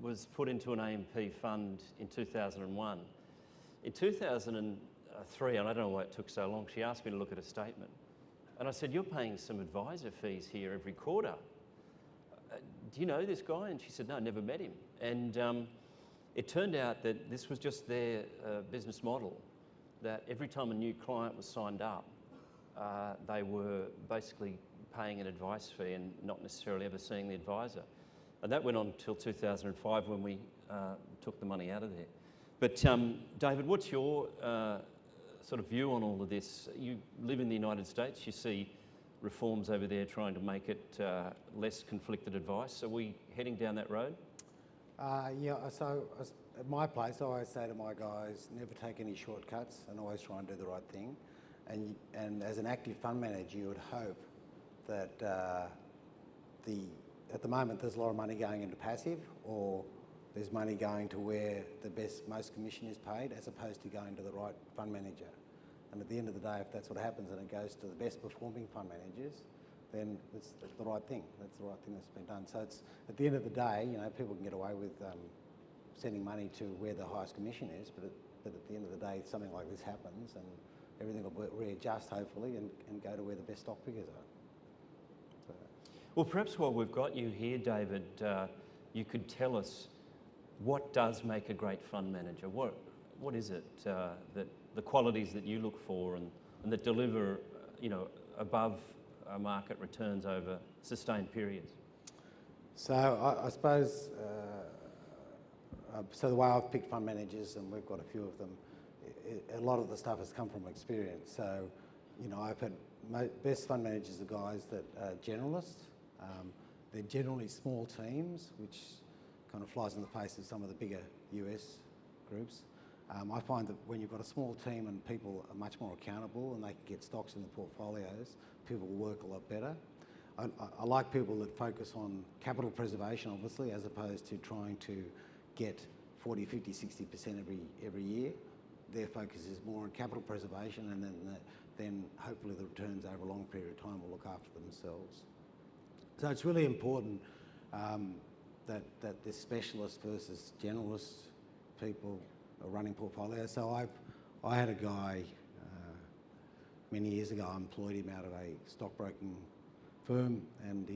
S10: was put into an AMP fund in 2001. In 2003, and I don't know why it took so long, she asked me to look at a statement. And I said, you're paying some advisor fees here every quarter. Do you know this guy? And she said, no, never met him. And it turned out that this was just their business model, that every time a new client was signed up, they were basically paying an advice fee and not necessarily ever seeing the advisor. And that went on until 2005 when we took the money out of there. But David, what's your sort of view on all of this? You live in the United States, you see reforms over there trying to make it less conflicted advice. Are we heading down that road?
S11: So at my place, I always say to my guys, never take any shortcuts and always try and do the right thing. And as an active fund manager, you would hope that at the moment there's a lot of money going into passive, or there's money going to where most commission is paid, as opposed to going to the right fund manager. And at the end of the day, if that's what happens and it goes to the best performing fund managers, then it's the right thing. That's the right thing that's been done. So it's, at the end of the day, people can get away with sending money to where the highest commission is, but at the end of the day, something like this happens and everything will readjust hopefully and go to where the best stock pickers are. So.
S10: Well, perhaps while we've got you here, David, you could tell us what does make a great fund manager? What is it that the qualities that you look for and that deliver, above market returns over sustained periods?
S11: So I suppose, so the way I've picked fund managers, and we've got a few of them, a lot of the stuff has come from experience. So, I've had best fund managers are guys that are generalists. They're generally small teams, which kind of flies in the face of some of the bigger US groups. I find that when you've got a small team and people are much more accountable and they can get stocks in the portfolios, people work a lot better. I like people that focus on capital preservation, obviously, as opposed to trying to get 40, 50, 60% every year. Their focus is more on capital preservation, and then hopefully the returns over a long period of time will look after themselves. So it's really important that this specialist versus generalist people are running portfolios. So I had a guy many years ago. I employed him out of a stockbroking firm, and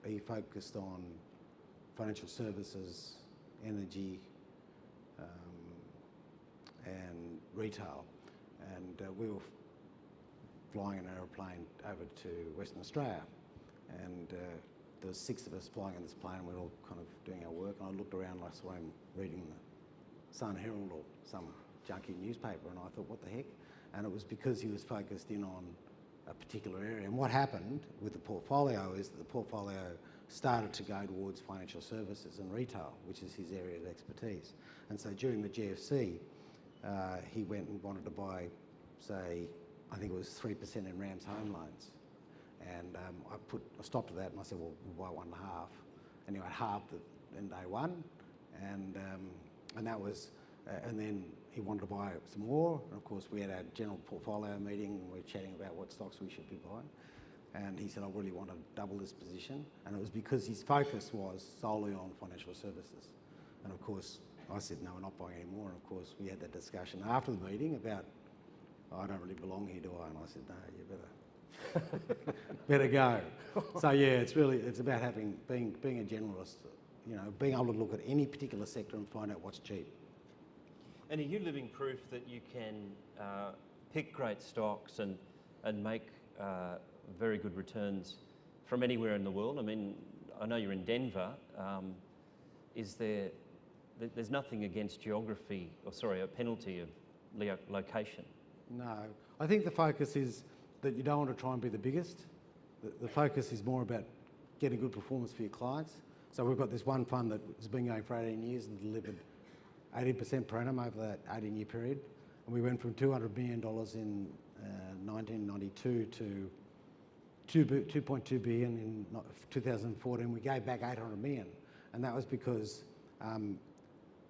S11: he focused on financial services, energy, and retail. And we were flying an aeroplane over to Western Australia, and there was 6 of us flying in this plane, and we were all kind of doing our work. And I looked around and I saw him reading the Sun Herald or some junky newspaper, and I thought, what the heck? And it was because he was focused in on a particular area. And what happened with the portfolio is that the portfolio started to go towards financial services and retail, which is his area of expertise. And so during the GFC, he went and wanted to buy, say, I think it was 3% in Rams home loans. And I put a stop to that, and I said, well, we'll buy 1.5. And he had halved it in day one, and that was, and then he wanted to buy some more. And of course, we had our general portfolio meeting, and we were chatting about what stocks we should be buying. And he said, I really want to double this position. And it was because his focus was solely on financial services. And of course, I said, no, we're not buying any more. And of course, we had that discussion after the meeting about, oh, I don't really belong here, do I? And I said, no, you better go. So yeah, it's about being a generalist, being able to look at any particular sector and find out what's cheap.
S10: And are you living proof that you can pick great stocks and make very good returns from anywhere in the world? I mean, I know you're in Denver. There's nothing against geography, a penalty of location?
S11: No. I think the focus is that you don't want to try and be the biggest. The focus is more about getting good performance for your clients. So we've got this one fund that has been going for 18 years and delivered 80% per annum over that 18-year period. And we went from $200 million in 1992 to 2.2 billion in 2014. We gave back 800 million. And that was because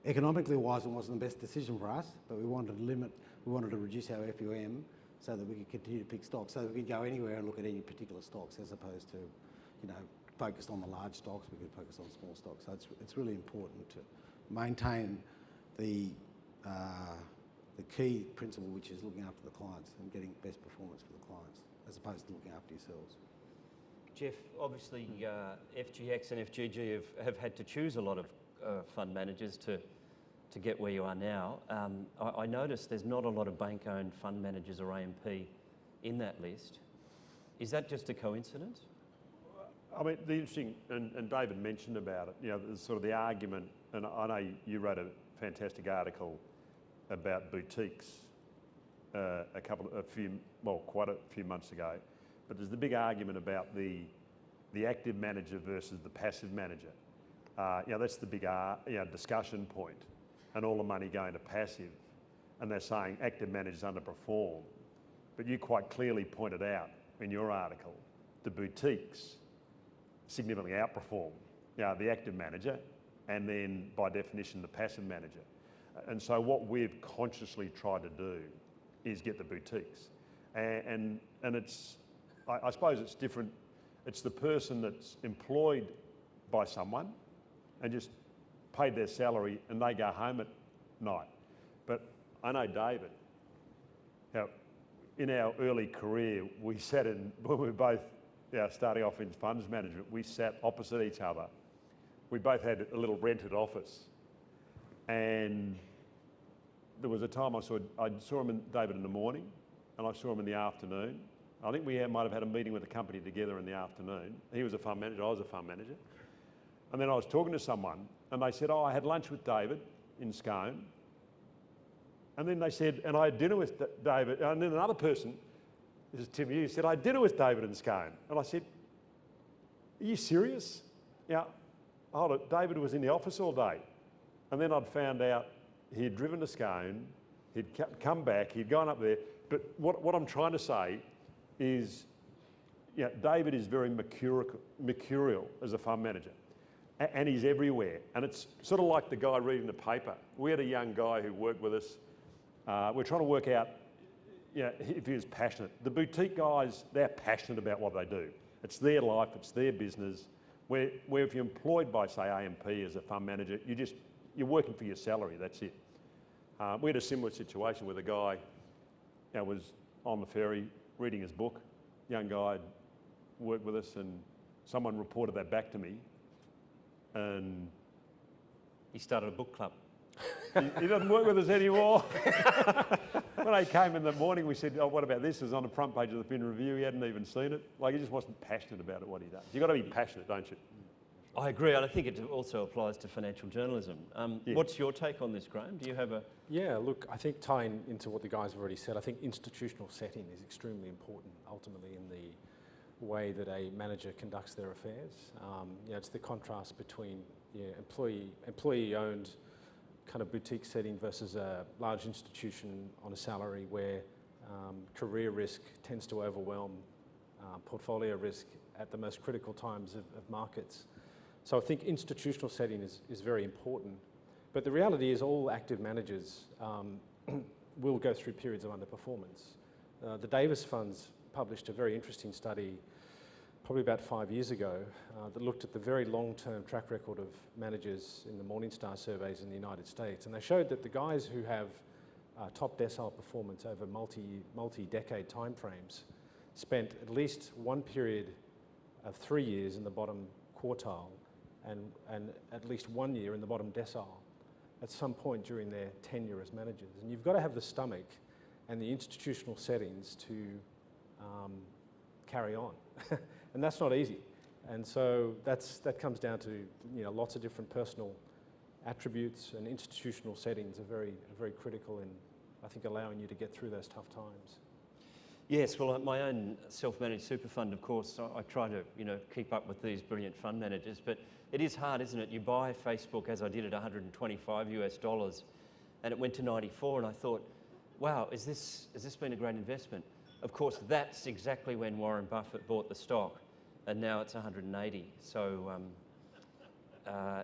S11: economically wise, it wasn't the best decision for us, but we wanted to reduce our FUM so that we could continue to pick stocks, so that we could go anywhere and look at any particular stocks, as opposed to, focused on the large stocks. We could focus on small stocks. So it's really important to maintain the key principle, which is looking after the clients and getting best performance for the clients, as opposed to looking after yourselves.
S10: Jeff, obviously FGX and FGG have had to choose a lot of fund managers to get where you are now. I noticed there's not a lot of bank-owned fund managers or AMP in that list. Is that just a coincidence?
S2: I mean, the interesting, and David mentioned about it, there's sort of the argument, and I know you wrote a fantastic article about boutiques quite a few months ago, but there's the big argument about the active manager versus the passive manager. That's the big discussion point, and all the money going to passive, and they're saying active managers underperform. But you quite clearly pointed out in your article, the boutiques significantly outperform the active manager, and then by definition the passive manager. And so what we've consciously tried to do is get the boutiques, and it's, I suppose it's different. It's the person that's employed by someone and just paid their salary and they go home at night. But I know David, in our early career, we sat in, when we were both starting off in funds management, we sat opposite each other. We both had a little rented office, and there was a time I saw him David in the morning, and I saw him in the afternoon. I think we might have had a meeting with the company together in the afternoon. He was a fund manager, I was a fund manager. And then I was talking to someone, and they said, I had lunch with David in Scone. And then they said, and I had dinner with David, and then another person, this is Tim Hughes, said, I had dinner with David in Scone. And I said, are you serious? Hold it, David was in the office all day. And then I'd found out he had driven to Scone, he'd come back, he'd gone up there. But what I'm trying to say is, David is very mercurial as a fund manager, and he's everywhere. And it's sort of like the guy reading the paper. We had a young guy who worked with us. We're trying to work out, if he was passionate. The boutique guys, they're passionate about what they do. It's their life, it's their business. Where if you're employed by, say, AMP as a fund manager, you're working for your salary, that's it. We had a similar situation with a guy was on the ferry reading his book. Young guy worked with us, and someone reported that back to me, and
S10: he started a book club.
S2: He doesn't work with us anymore. When I came in the morning, we said, oh, what about this? It was on the front page of the Fin Review. He hadn't even seen it. He just wasn't passionate about it, what he does. You've got to be passionate, don't you?
S10: I agree, and I think it also applies to financial journalism. What's your take on this, Graham? Do you have a...
S9: Yeah, look, I think tying into what the guys have already said, I think institutional setting is extremely important ultimately in the way that a manager conducts their affairs. It's the contrast between employee-owned kind of boutique setting versus a large institution on a salary where career risk tends to overwhelm portfolio risk at the most critical times of markets. So I think institutional setting is very important. But the reality is all active managers will go through periods of underperformance. The Davis funds published a very interesting study probably about 5 years ago that looked at the very long-term track record of managers in the Morningstar surveys in the United States. And they showed that the guys who have top decile performance over multi-decade timeframes spent at least one period of 3 years in the bottom quartile and at least 1 year in the bottom decile at some point during their tenure as managers. And you've got to have the stomach and the institutional settings to carry on. And that's not easy. And so that comes down to lots of different personal attributes, and institutional settings are very critical in, I think, allowing you to get through those tough times.
S10: Yes, well, my own self-managed super fund, of course, I try to, keep up with these brilliant fund managers, but it is hard, isn't it? You buy Facebook, as I did, at $125 and it went to 94, and I thought, wow, has this been a great investment? Of course, that's exactly when Warren Buffett bought the stock, and now it's 180. So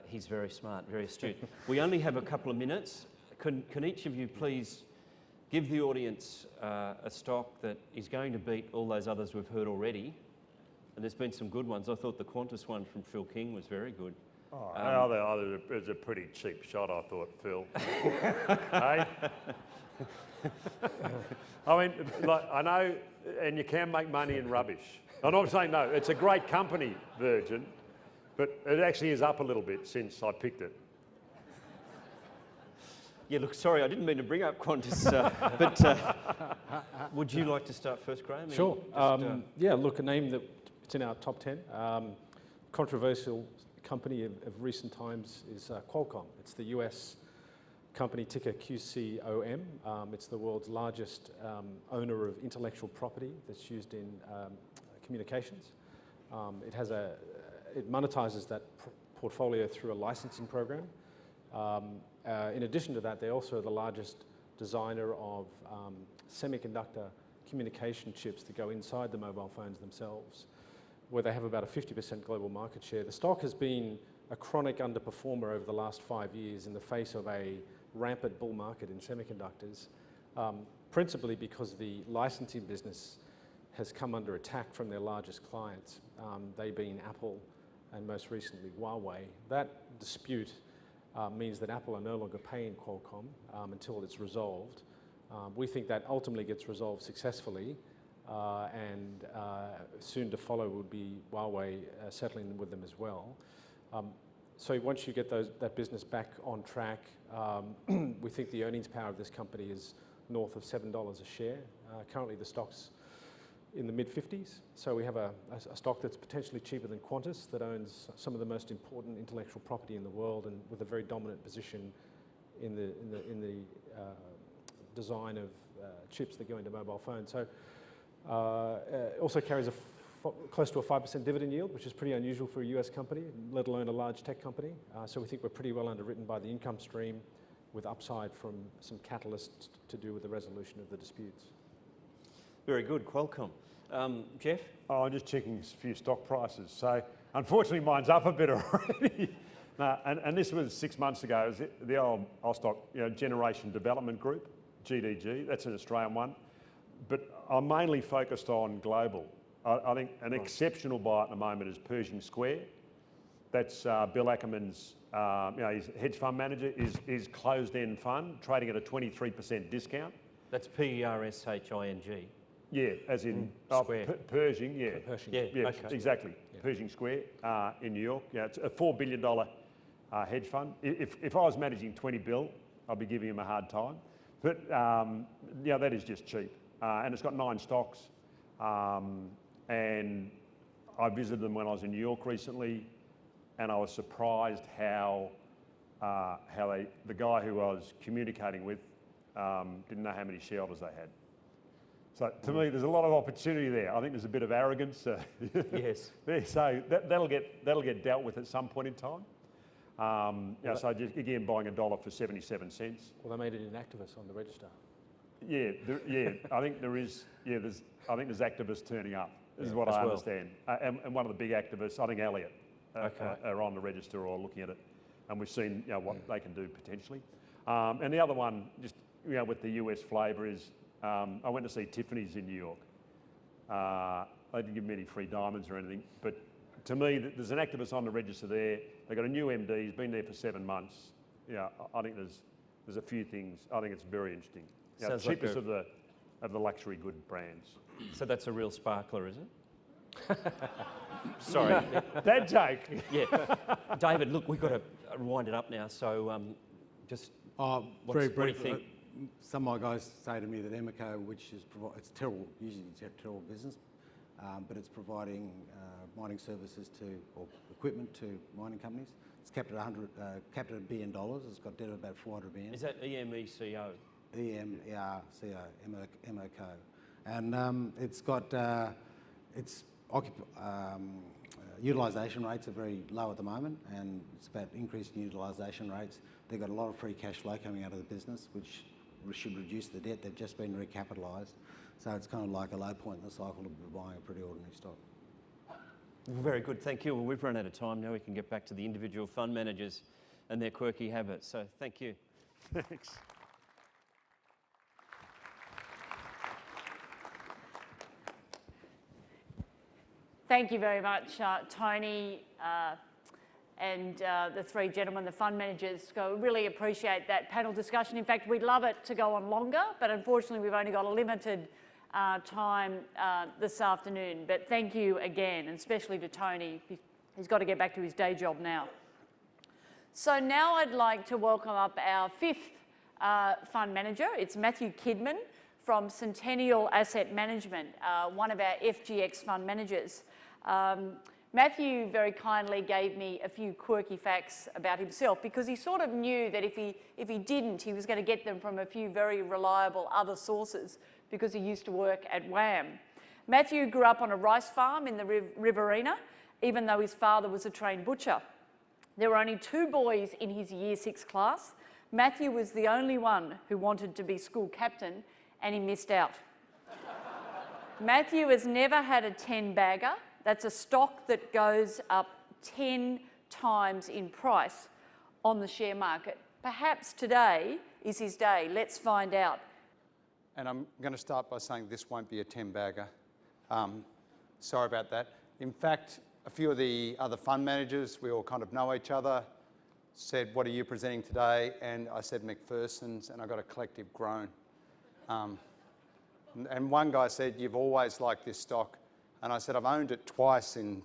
S10: he's very smart, very astute. We only have a couple of minutes. Can each of you please give the audience a stock that is going to beat all those others we've heard already? And there's been some good ones. I thought the Qantas one from Phil King was very good.
S2: It was a pretty cheap shot, I thought, Phil. Hey? I mean, I know, and you can make money in rubbish. I'm not saying no, it's a great company, Virgin, but it actually is up a little bit since I picked it.
S10: Yeah, look, sorry, I didn't mean to bring up Qantas, but would you like to start first, Graham?
S9: Sure. Yeah, look, a name that it's in our top 10. Controversial company of recent times is Qualcomm. It's the US company, ticker QCOM. It's the world's largest owner of intellectual property that's used in communications. It monetizes that portfolio through a licensing program. In addition to that, they're also the largest designer of semiconductor communication chips that go inside the mobile phones themselves, where they have about a 50% global market share. The stock has been a chronic underperformer over the last 5 years in the face of a rampant bull market in semiconductors, principally because the licensing business has come under attack from their largest clients, they being Apple and most recently Huawei. That dispute means that Apple are no longer paying Qualcomm until it's resolved. We think that ultimately gets resolved successfully, and soon to follow would be Huawei settling with them as well. So once you get that business back on track, we think the earnings power of this company is north of $7 a share. Currently the stock's in the mid-50s, so we have a stock that's potentially cheaper than Qantas, that owns some of the most important intellectual property in the world, and with a very dominant position in the design of chips that go into mobile phones. So also carries close to a 5% dividend yield, which is pretty unusual for a US company, let alone a large tech company. So we think we're pretty well underwritten by the income stream, with upside from some catalysts to do with the resolution of the disputes.
S10: Very good. Qualcomm. Jeff?
S2: Oh, I'm just checking a few stock prices. So unfortunately, mine's up a bit already. And this was 6 months ago. It was the old stock, Generation Development Group, GDG. That's an Australian one. But I'm mainly focused on global. I think an exceptional buy at the moment is Pershing Square. That's Bill Ackerman's, his hedge fund manager, is closed-end fund, trading at a 23% discount.
S10: That's Pershing.
S2: Yeah, as in
S10: Square.
S2: Pershing, yeah.
S9: Pershing.
S2: Yeah,
S10: okay.
S2: Exactly. Yeah. Pershing Square in New York. Yeah, it's a $4 billion hedge fund. If I was managing 20 bill, I'd be giving him a hard time. But that is just cheap. And it's got 9 stocks. And I visited them when I was in New York recently, and I was surprised how the guy who I was communicating with didn't know how many shareholders they had. So to me, there's a lot of opportunity there. I think there's a bit of arrogance.
S10: Yes.
S2: There, so that'll get dealt with at some point in time. So just again, buying $1 for 77 cents.
S9: Well, they made it inactivist on the register.
S2: Yeah. I think there is. Yeah, there's activists turning up. This is what I understand. And one of the big activists, I think Elliott, are on the register or looking at it, and we've seen what they can do potentially. And the other one, just with the US flavour, is I went to see Tiffany's in New York. They didn't give me any free diamonds or anything, but to me, there's an activist on the register there. They've got a new MD. He's been there for 7 months. I think there's a few things. I think it's very interesting. Cheapest of the luxury good brands.
S10: So that's a real sparkler, is it? Sorry.
S2: That joke.
S10: Yeah. David, look, we've got to wind it up now, so just what do you think?
S11: Some of my guys say to me that Emeco, which is it's terrible, usually it's a terrible business, but it's providing mining services or equipment to mining companies. It's capped at $1 billion. It's got debt of about $400 million.
S10: Is that EMECO?
S11: EMERCO. And it's got utilisation rates are very low at the moment, and it's about increasing utilisation rates. They've got a lot of free cash flow coming out of the business, which should reduce the debt. They've just been recapitalised, so it's kind of like a low point in the cycle to be buying a pretty ordinary stock.
S10: Very good, thank you. Well, we've run out of time now. We can get back to the individual fund managers and their quirky habits. So thank you.
S2: Thanks.
S1: Thank you very much, Tony and the three gentlemen, the fund managers. So really appreciate that panel discussion. In fact, we'd love it to go on longer, but unfortunately we've only got a limited time this afternoon. But thank you again, and especially to Tony. He's got to get back to his day job now. So now I'd like to welcome up our fifth fund manager. It's Matthew Kidman from Centennial Asset Management, one of our FGX fund managers. Matthew very kindly gave me a few quirky facts about himself, because he sort of knew that if he didn't, he was going to get them from a few very reliable other sources, because he used to work at WAM. Matthew grew up on a rice farm in the Riverina, even though his father was a trained butcher. There were only 2 boys in his Year 6 class. Matthew was the only one who wanted to be school captain, and he missed out. Matthew has never had a 10-bagger. That's a stock that goes up 10 times in price on the share market. Perhaps today is his day. Let's find out.
S12: And I'm going to start by saying this won't be a 10-bagger. Sorry about that. In fact, a few of the other fund managers, we all kind of know each other, said, what are you presenting today? And I said McPherson's, and I got a collective groan. And one guy said, you've always liked this stock. And I said, I've owned it twice in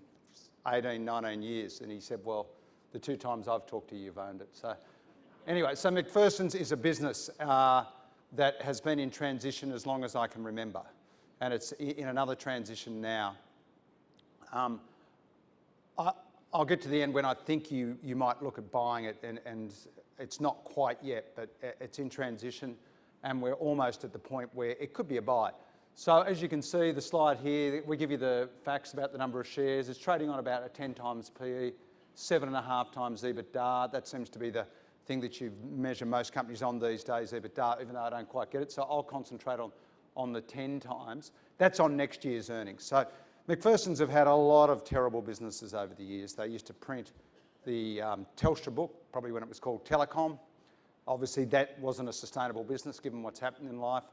S12: 18, 19 years. And he said, well, the 2 times I've talked to you, you've owned it. So anyway, so McPherson's is a business that has been in transition as long as I can remember. And it's in another transition now. I'll get to the end when I think you might look at buying it, and it's not quite yet, but it's in transition, and we're almost at the point where it could be a buy. So as you can see, the slide here, we give you the facts about the number of shares. It's trading on about a 10 times PE, 7.5 times EBITDA. That seems to be the thing that you measure most companies on these days, EBITDA, even though I don't quite get it. So I'll concentrate on the 10 times. That's on next year's earnings. So McPherson's have had a lot of terrible businesses over the years. They used to print the Telstra book, probably when it was called Telecom. Obviously that wasn't a sustainable business given what's happened in life.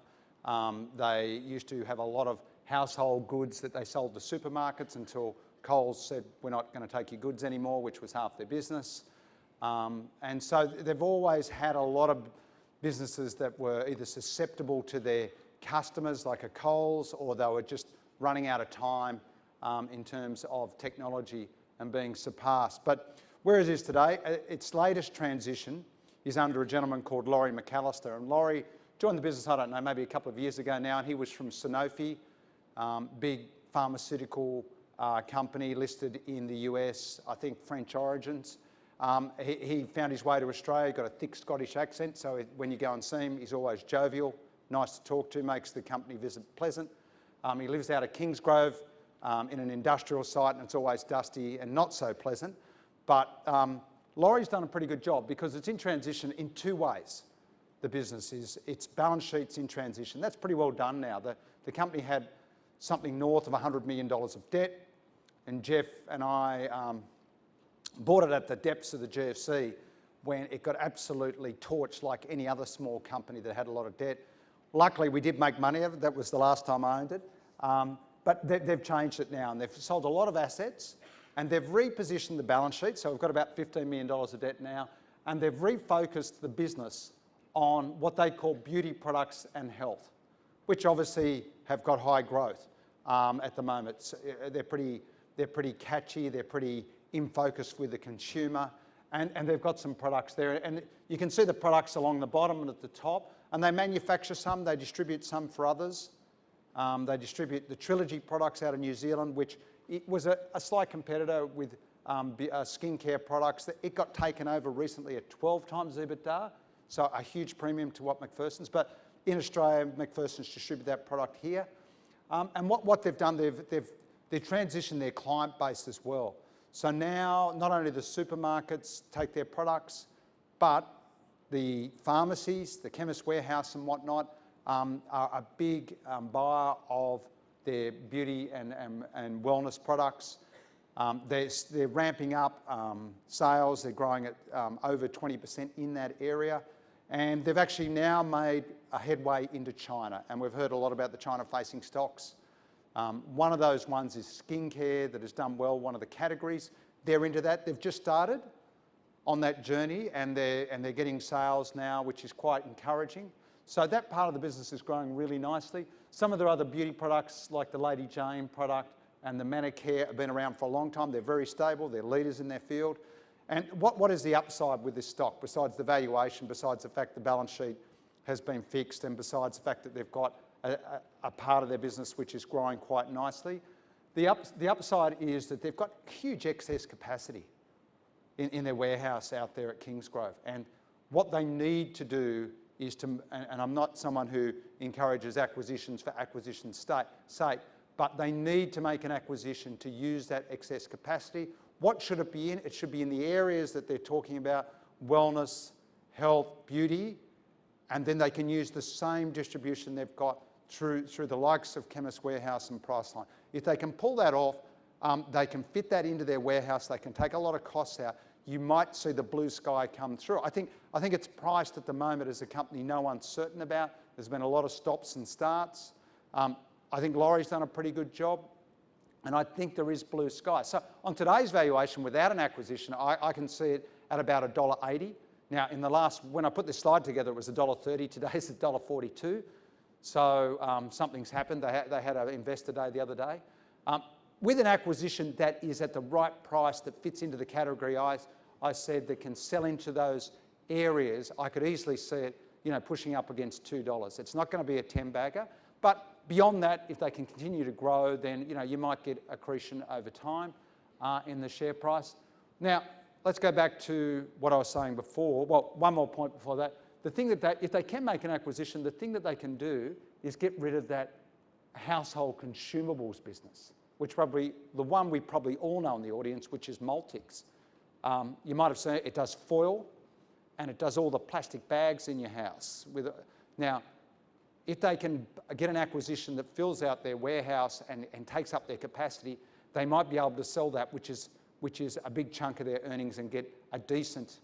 S12: They used to have a lot of household goods that they sold to supermarkets until Coles said, we're not going to take your goods anymore, which was half their business. And so they've always had a lot of businesses that were either susceptible to their customers, like a Coles, or they were just running out of time in terms of technology and being surpassed. But where it is today, its latest transition is under a gentleman called Laurie McAllister. And Laurie joined the business, I don't know, maybe a couple of years ago now, and he was from Sanofi, big pharmaceutical company listed in the US, I think French origins. He found his way to Australia, got a thick Scottish accent, so when you go and see him, he's always jovial, nice to talk to, makes the company visit pleasant. He lives out of Kingsgrove in an industrial site, and it's always dusty and not so pleasant. But Laurie's done a pretty good job because it's in transition in 2 ways. The business is, its balance sheet's in transition. That's pretty well done now. The company had something north of $100 million of debt, and Jeff and I bought it at the depths of the GFC when it got absolutely torched like any other small company that had a lot of debt. Luckily, we did make money of it. That was the last time I owned it. But they've changed it now, and they've sold a lot of assets, and they've repositioned the balance sheet. So we've got about $15 million of debt now, and they've refocused the business on what they call beauty products and health, which obviously have got high growth at the moment. So they're pretty catchy, they're pretty in focus with the consumer, and they've got some products there. And you can see the products along the bottom and at the top, and they manufacture some, they distribute some for others. They distribute the Trilogy products out of New Zealand, which it was a slight competitor with skincare products. It got taken over recently at 12 times EBITDA, so a huge premium to what McPherson's. But in Australia, McPherson's distribute that product here. And what they've done, they've transitioned their client base as well. So now not only the supermarkets take their products, but the pharmacies, the Chemist Warehouse and whatnot, are a big buyer of their beauty and wellness products. They're ramping up sales. They're growing at over 20% in that area. And they've actually now made a headway into China. And we've heard a lot about the China-facing stocks. One of those ones is skincare that has done well, one of the categories. They're into that. They've just started on that journey, and they're getting sales now, which is quite encouraging. So that part of the business is growing really nicely. Some of their other beauty products, like the Lady Jane product and the Manicare, have been around for a long time. They're very stable. They're leaders in their field. And what is the upside with this stock, besides the valuation, besides the fact the balance sheet has been fixed, and besides the fact that they've got a part of their business which is growing quite nicely? The upside is that they've got huge excess capacity in their warehouse out there at Kingsgrove. And what they need to do is to, and I'm not someone who encourages acquisitions for acquisition's sake, but they need to make an acquisition to use that excess capacity. What should it be in? It should be in the areas that they're talking about: wellness, health, beauty, and then they can use the same distribution they've got through the likes of Chemist Warehouse and Priceline. If they can pull that off, they can fit that into their warehouse, they can take a lot of costs out. You might see the blue sky come through. I think it's priced at the moment as a company no one's certain about. There's been a lot of stops and starts. I think Laurie's done a pretty good job, and I think there is blue sky. So on today's valuation, without an acquisition, I can see it at about $1.80. Now, when I put this slide together, it was $1.30. Today it's $1.42. So something's happened. They had an investor day the other day. With an acquisition that is at the right price, that fits into the category I said, that can sell into those areas, I could easily see it, pushing up against $2. It's not going to be a 10-bagger, but beyond that, if they can continue to grow, then you might get accretion over time in the share price. Now, let's go back to what I was saying before. Well, one more point before that. The thing if they can make an acquisition, the thing that they can do is get rid of that household consumables business, which probably, the one we probably all know in the audience, which is Multix. You might have seen it does foil, and it does all the plastic bags in your house. Now, if they can get an acquisition that fills out their warehouse and takes up their capacity, they might be able to sell that, which is a big chunk of their earnings, and get a decent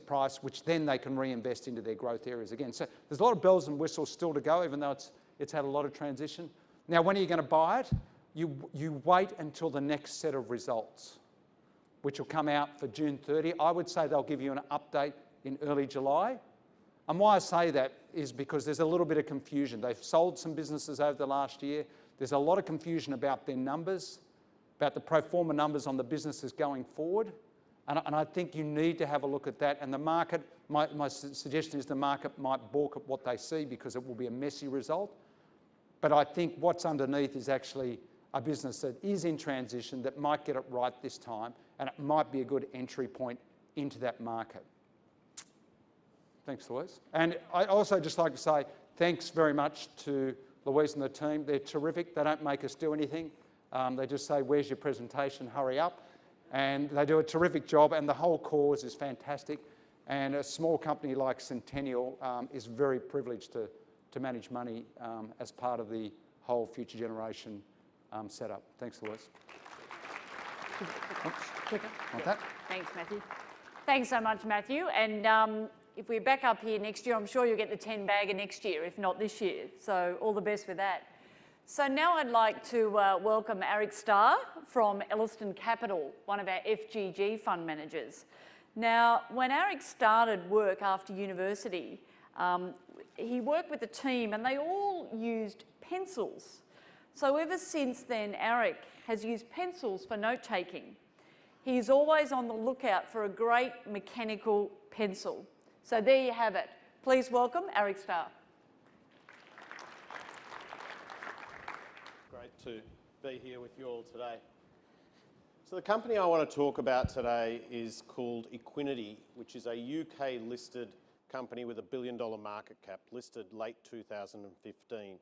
S12: price, which then they can reinvest into their growth areas again. So there's a lot of bells and whistles still to go, even though it's had a lot of transition. Now, when are you going to buy it? You wait until the next set of results, which will come out for June 30. I would say they'll give you an update in early July. And why I say that is because there's a little bit of confusion. They've sold some businesses over the last year. There's a lot of confusion about their numbers, about the pro forma numbers on the businesses going forward. And I think you need to have a look at that. And the market, my suggestion is the market might balk at what they see, because it will be a messy result. But I think what's underneath is actually a business that is in transition, that might get it right this time, and it might be a good entry point into that market. Thanks, Louise. And I also just like to say thanks very much to Louise and the team. They're terrific. They don't make us do anything. They just say, where's your presentation? Hurry up. And they do a terrific job, and the whole cause is fantastic. And a small company like Centennial is very privileged to manage money as part of the whole Future Generation setup. Thanks, Louise. Want that?
S1: Thanks, Matthew. Thanks so much, Matthew. And if we're back up here next year, I'm sure you'll get the 10-bagger next year, if not this year. So all the best with that. So now I'd like to welcome Eric Starr from Elliston Capital, one of our FGG fund managers. Now, when Eric started work after university, he worked with a team and they all used pencils. So ever since then, Eric has used pencils for note-taking. He's always on the lookout for a great mechanical pencil. So there you have it. Please welcome Eric Starr.
S13: Great to be here with you all today. So the company I want to talk about today is called Equiniti, which is a UK listed company with $1 billion market cap, listed late 2015.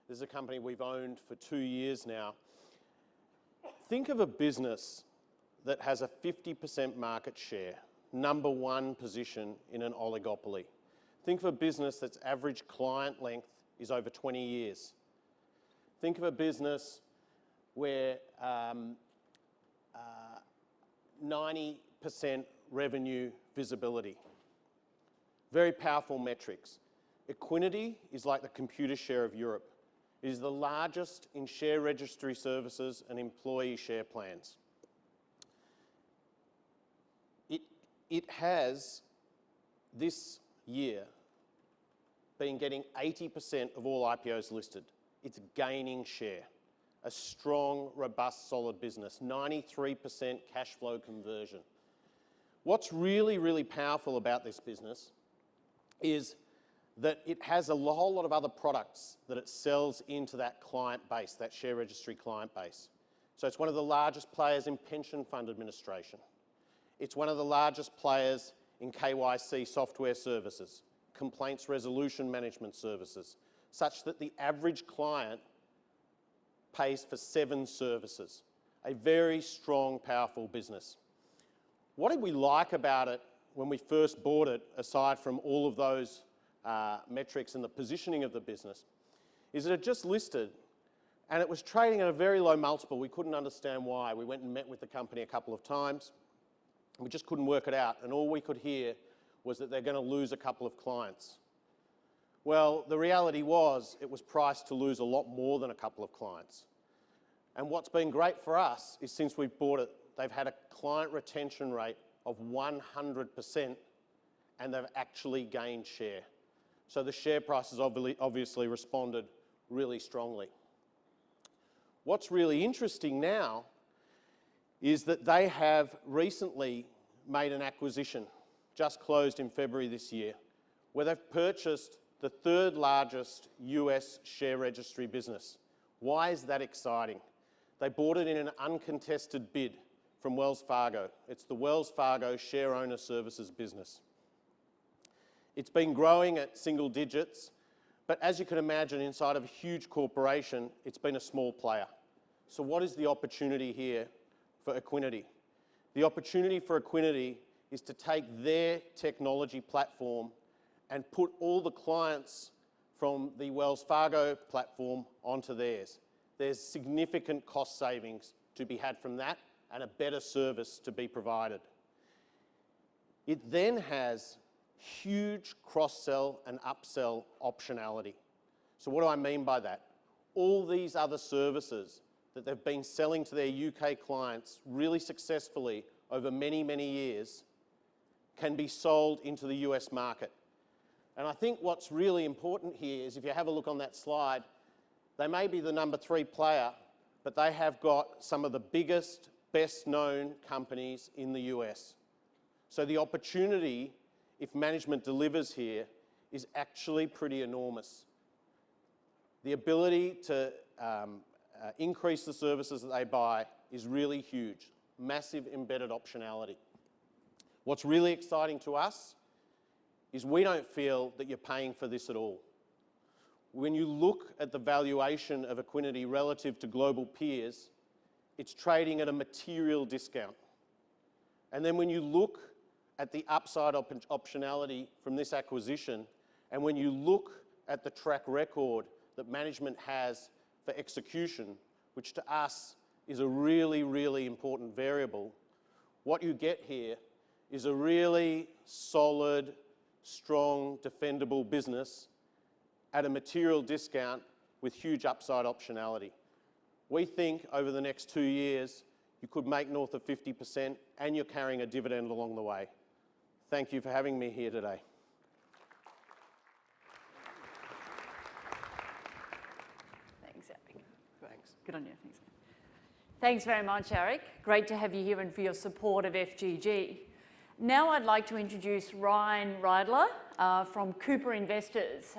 S13: This is a company we've owned for 2 years now. Think of a business that has a 50% market share, number one position in an oligopoly. Think of a business that's average client length is over 20 years. Think of a business where 90% revenue visibility. Very powerful metrics. Equiniti is like the computer share of Europe. It is the largest in share registry services and employee share plans. It has, this year, been getting 80% of all IPOs listed. It's gaining share. A strong, robust, solid business. 93% cash flow conversion. What's really, really powerful about this business is that it has a whole lot of other products that it sells into that client base, that share registry client base. So it's one of the largest players in pension fund administration. It's one of the largest players in KYC software services, complaints resolution management services, such that the average client pays for 7 services. A very strong, powerful business. What did we like about it when we first bought it, aside from all of those metrics and the positioning of the business, is that it just listed and it was trading at a very low multiple. We couldn't understand why. We went and met with the company a couple of times. We just couldn't work it out, and all we could hear was that they're going to lose a couple of clients. Well, the reality was it was priced to lose a lot more than a couple of clients. And what's been great for us is since we've bought it, they've had a client retention rate of 100%, and they've actually gained share. So the share price has obviously responded really strongly. What's really interesting now is that they have recently made an acquisition, just closed in February this year, where they've purchased the 3rd largest US share registry business. Why is that exciting? They bought it in an uncontested bid from Wells Fargo. It's the Wells Fargo Share Owner Services business. It's been growing at single digits, but as you can imagine, inside of a huge corporation, it's been a small player. So what is the opportunity here for Equiniti? The opportunity for Equiniti is to take their technology platform and put all the clients from the Wells Fargo platform onto theirs. There's significant cost savings to be had from that and a better service to be provided. It then has huge cross-sell and upsell optionality. So what do I mean by that? All these other services that they've been selling to their UK clients really successfully over many, many years can be sold into the US market. And I think what's really important here is if you have a look on that slide, they may be the number 3 player, but they have got some of the biggest, best known companies in the US. So the opportunity, if management delivers here, is actually pretty enormous. The ability to increase the services that they buy is really huge. Massive embedded optionality. What's really exciting to us is we don't feel that you're paying for this at all. When you look at the valuation of Equiniti relative to global peers, it's trading at a material discount. And then when you look at the upside optionality from this acquisition, and when you look at the track record that management has for execution, which to us is a really, really important variable, what you get here is a really solid, strong, defendable business at a material discount with huge upside optionality. We think over the next 2 years, you could make north of 50% and you're carrying a dividend along the way. Thank you for having me here today.
S1: Thanks, Eric. Thanks. Good on you. Thanks. Thanks very much, Eric. Great to have you here and for your support of FGG. Now I'd like to introduce Ryan Reidler from Cooper Investors.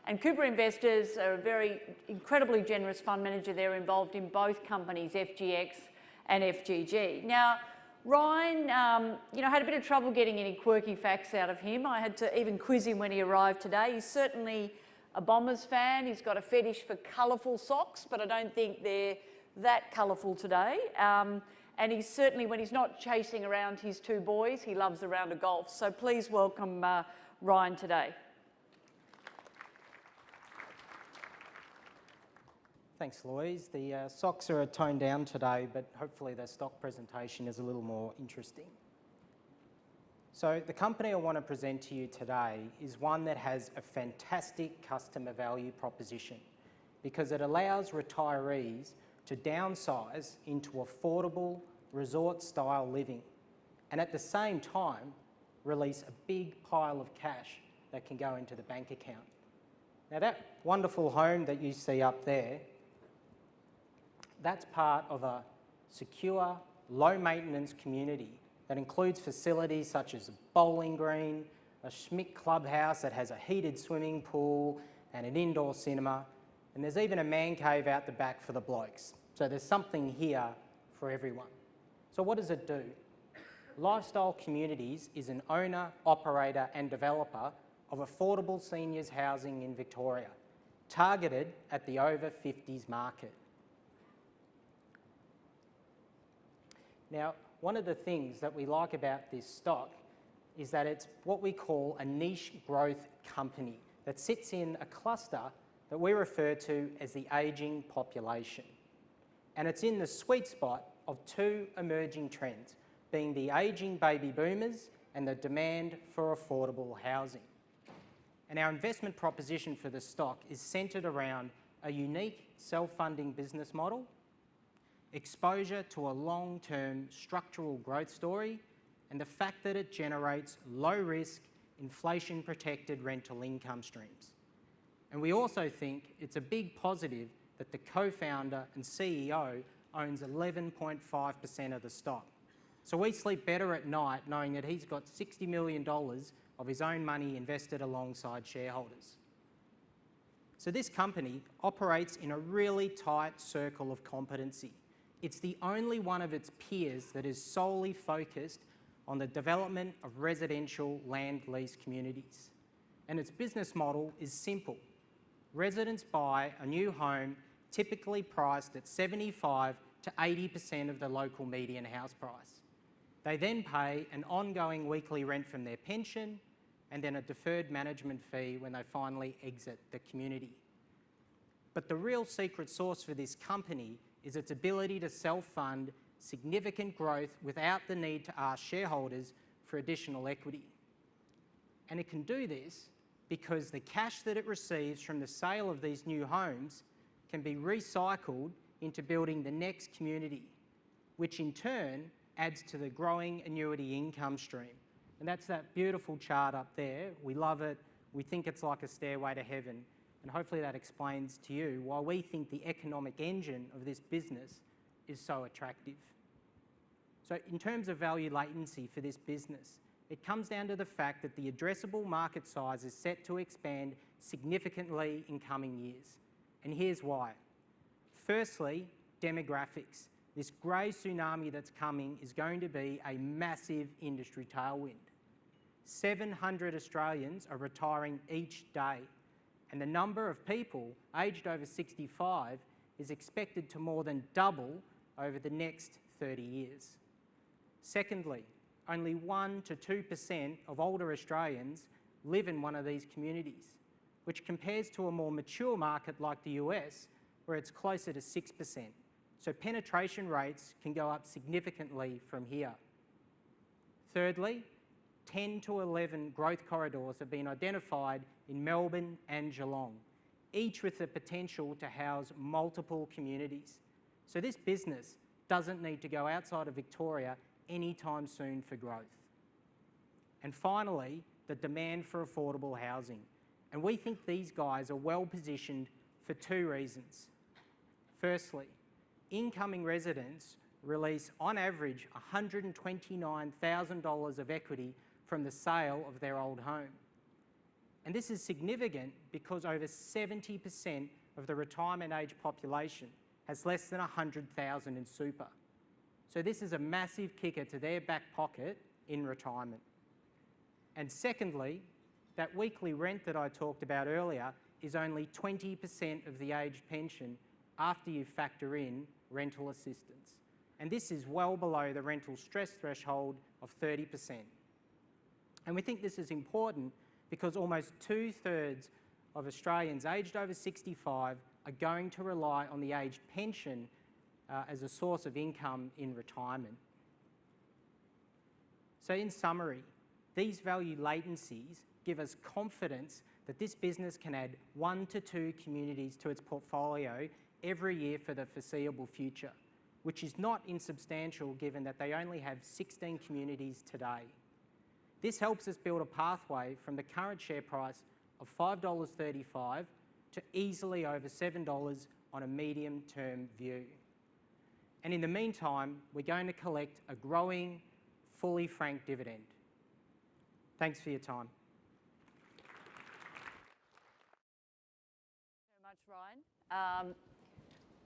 S1: And Cooper Investors are a very incredibly generous fund manager. They're involved in both companies, FGX and FGG. Now, Ryan, had a bit of trouble getting any quirky facts out of him. I had to even quiz him when he arrived today. He's certainly a Bombers fan. He's got a fetish for colourful socks, but I don't think they're that colourful today. And he's certainly, when he's not chasing around his two boys, he loves a round of golf. So please welcome Ryan today.
S14: Thanks, Louise. The socks are toned down today, but hopefully the stock presentation is a little more interesting. So the company I want to present to you today is one that has a fantastic customer value proposition because it allows retirees to downsize into affordable resort-style living and at the same time release a big pile of cash that can go into the bank account. Now that wonderful home that you see up there, that's part of a secure, low-maintenance community that includes facilities such as a bowling green, a Schmick clubhouse that has a heated swimming pool and an indoor cinema, and there's even a man cave out the back for the blokes. So there's something here for everyone. So what does it do? Lifestyle Communities is an owner, operator and developer of affordable seniors housing in Victoria, targeted at the over 50s market. Now, one of the things that we like about this stock is that it's what we call a niche growth company that sits in a cluster that we refer to as the ageing population. And it's in the sweet spot of two emerging trends, being the ageing baby boomers and the demand for affordable housing. And our investment proposition for the stock is centred around a unique self-funding business model, exposure to a long-term structural growth story, and the fact that it generates low-risk, inflation-protected rental income streams. And we also think it's a big positive that the co-founder and CEO owns 11.5% of the stock. So we sleep better at night knowing that he's got $60 million of his own money invested alongside shareholders. So this company operates in a really tight circle of competency. It's the only one of its peers that is solely focused on the development of residential land lease communities. And its business model is simple. Residents buy a new home typically priced at 75 to 80% of the local median house price. They then pay an ongoing weekly rent from their pension and then a deferred management fee when they finally exit the community. But the real secret sauce for this company is its ability to self-fund significant growth without the need to ask shareholders for additional equity. And it can do this because the cash that it receives from the sale of these new homes can be recycled into building the next community, which in turn adds to the growing annuity income stream. And that's that beautiful chart up there. We love it. We think it's like a stairway to heaven. And hopefully that explains to you why we think the economic engine of this business is so attractive. So in terms of value latency for this business, it comes down to the fact that the addressable market size is set to expand significantly in coming years. And here's why. Firstly, demographics. This grey tsunami that's coming is going to be a massive industry tailwind. 700 Australians are retiring each day, and the number of people aged over 65 is expected to more than double over the next 30 years. Secondly, only 1 to 2% of older Australians live in one of these communities, which compares to a more mature market like the US, where it's closer to 6%. So penetration rates can go up significantly from here. Thirdly, 10 to 11 growth corridors have been identified in Melbourne and Geelong, each with the potential to house multiple communities. So this business doesn't need to go outside of Victoria anytime soon for growth. And finally, the demand for affordable housing. And we think these guys are well positioned for two reasons. Firstly, incoming residents release on average $129,000 of equity from the sale of their old home. And this is significant because over 70% of the retirement age population has less than $100,000 in super. So this is a massive kicker to their back pocket in retirement. And secondly, that weekly rent that I talked about earlier is only 20% of the aged pension after you factor in rental assistance. And this is well below the rental stress threshold of 30%. And we think this is important because almost 2/3 of Australians aged over 65 are going to rely on the aged pension as a source of income in retirement. So in summary, these value latencies give us confidence that this business can add 1 to 2 communities to its portfolio every year for the foreseeable future, which is not insubstantial given that they only have 16 communities today. This helps us build a pathway from the current share price of $5.35 to easily over $7 on a medium-term view. And in the meantime, we're going to collect a growing, fully franked dividend. Thanks for your time.
S1: Thank you very much, Ryan.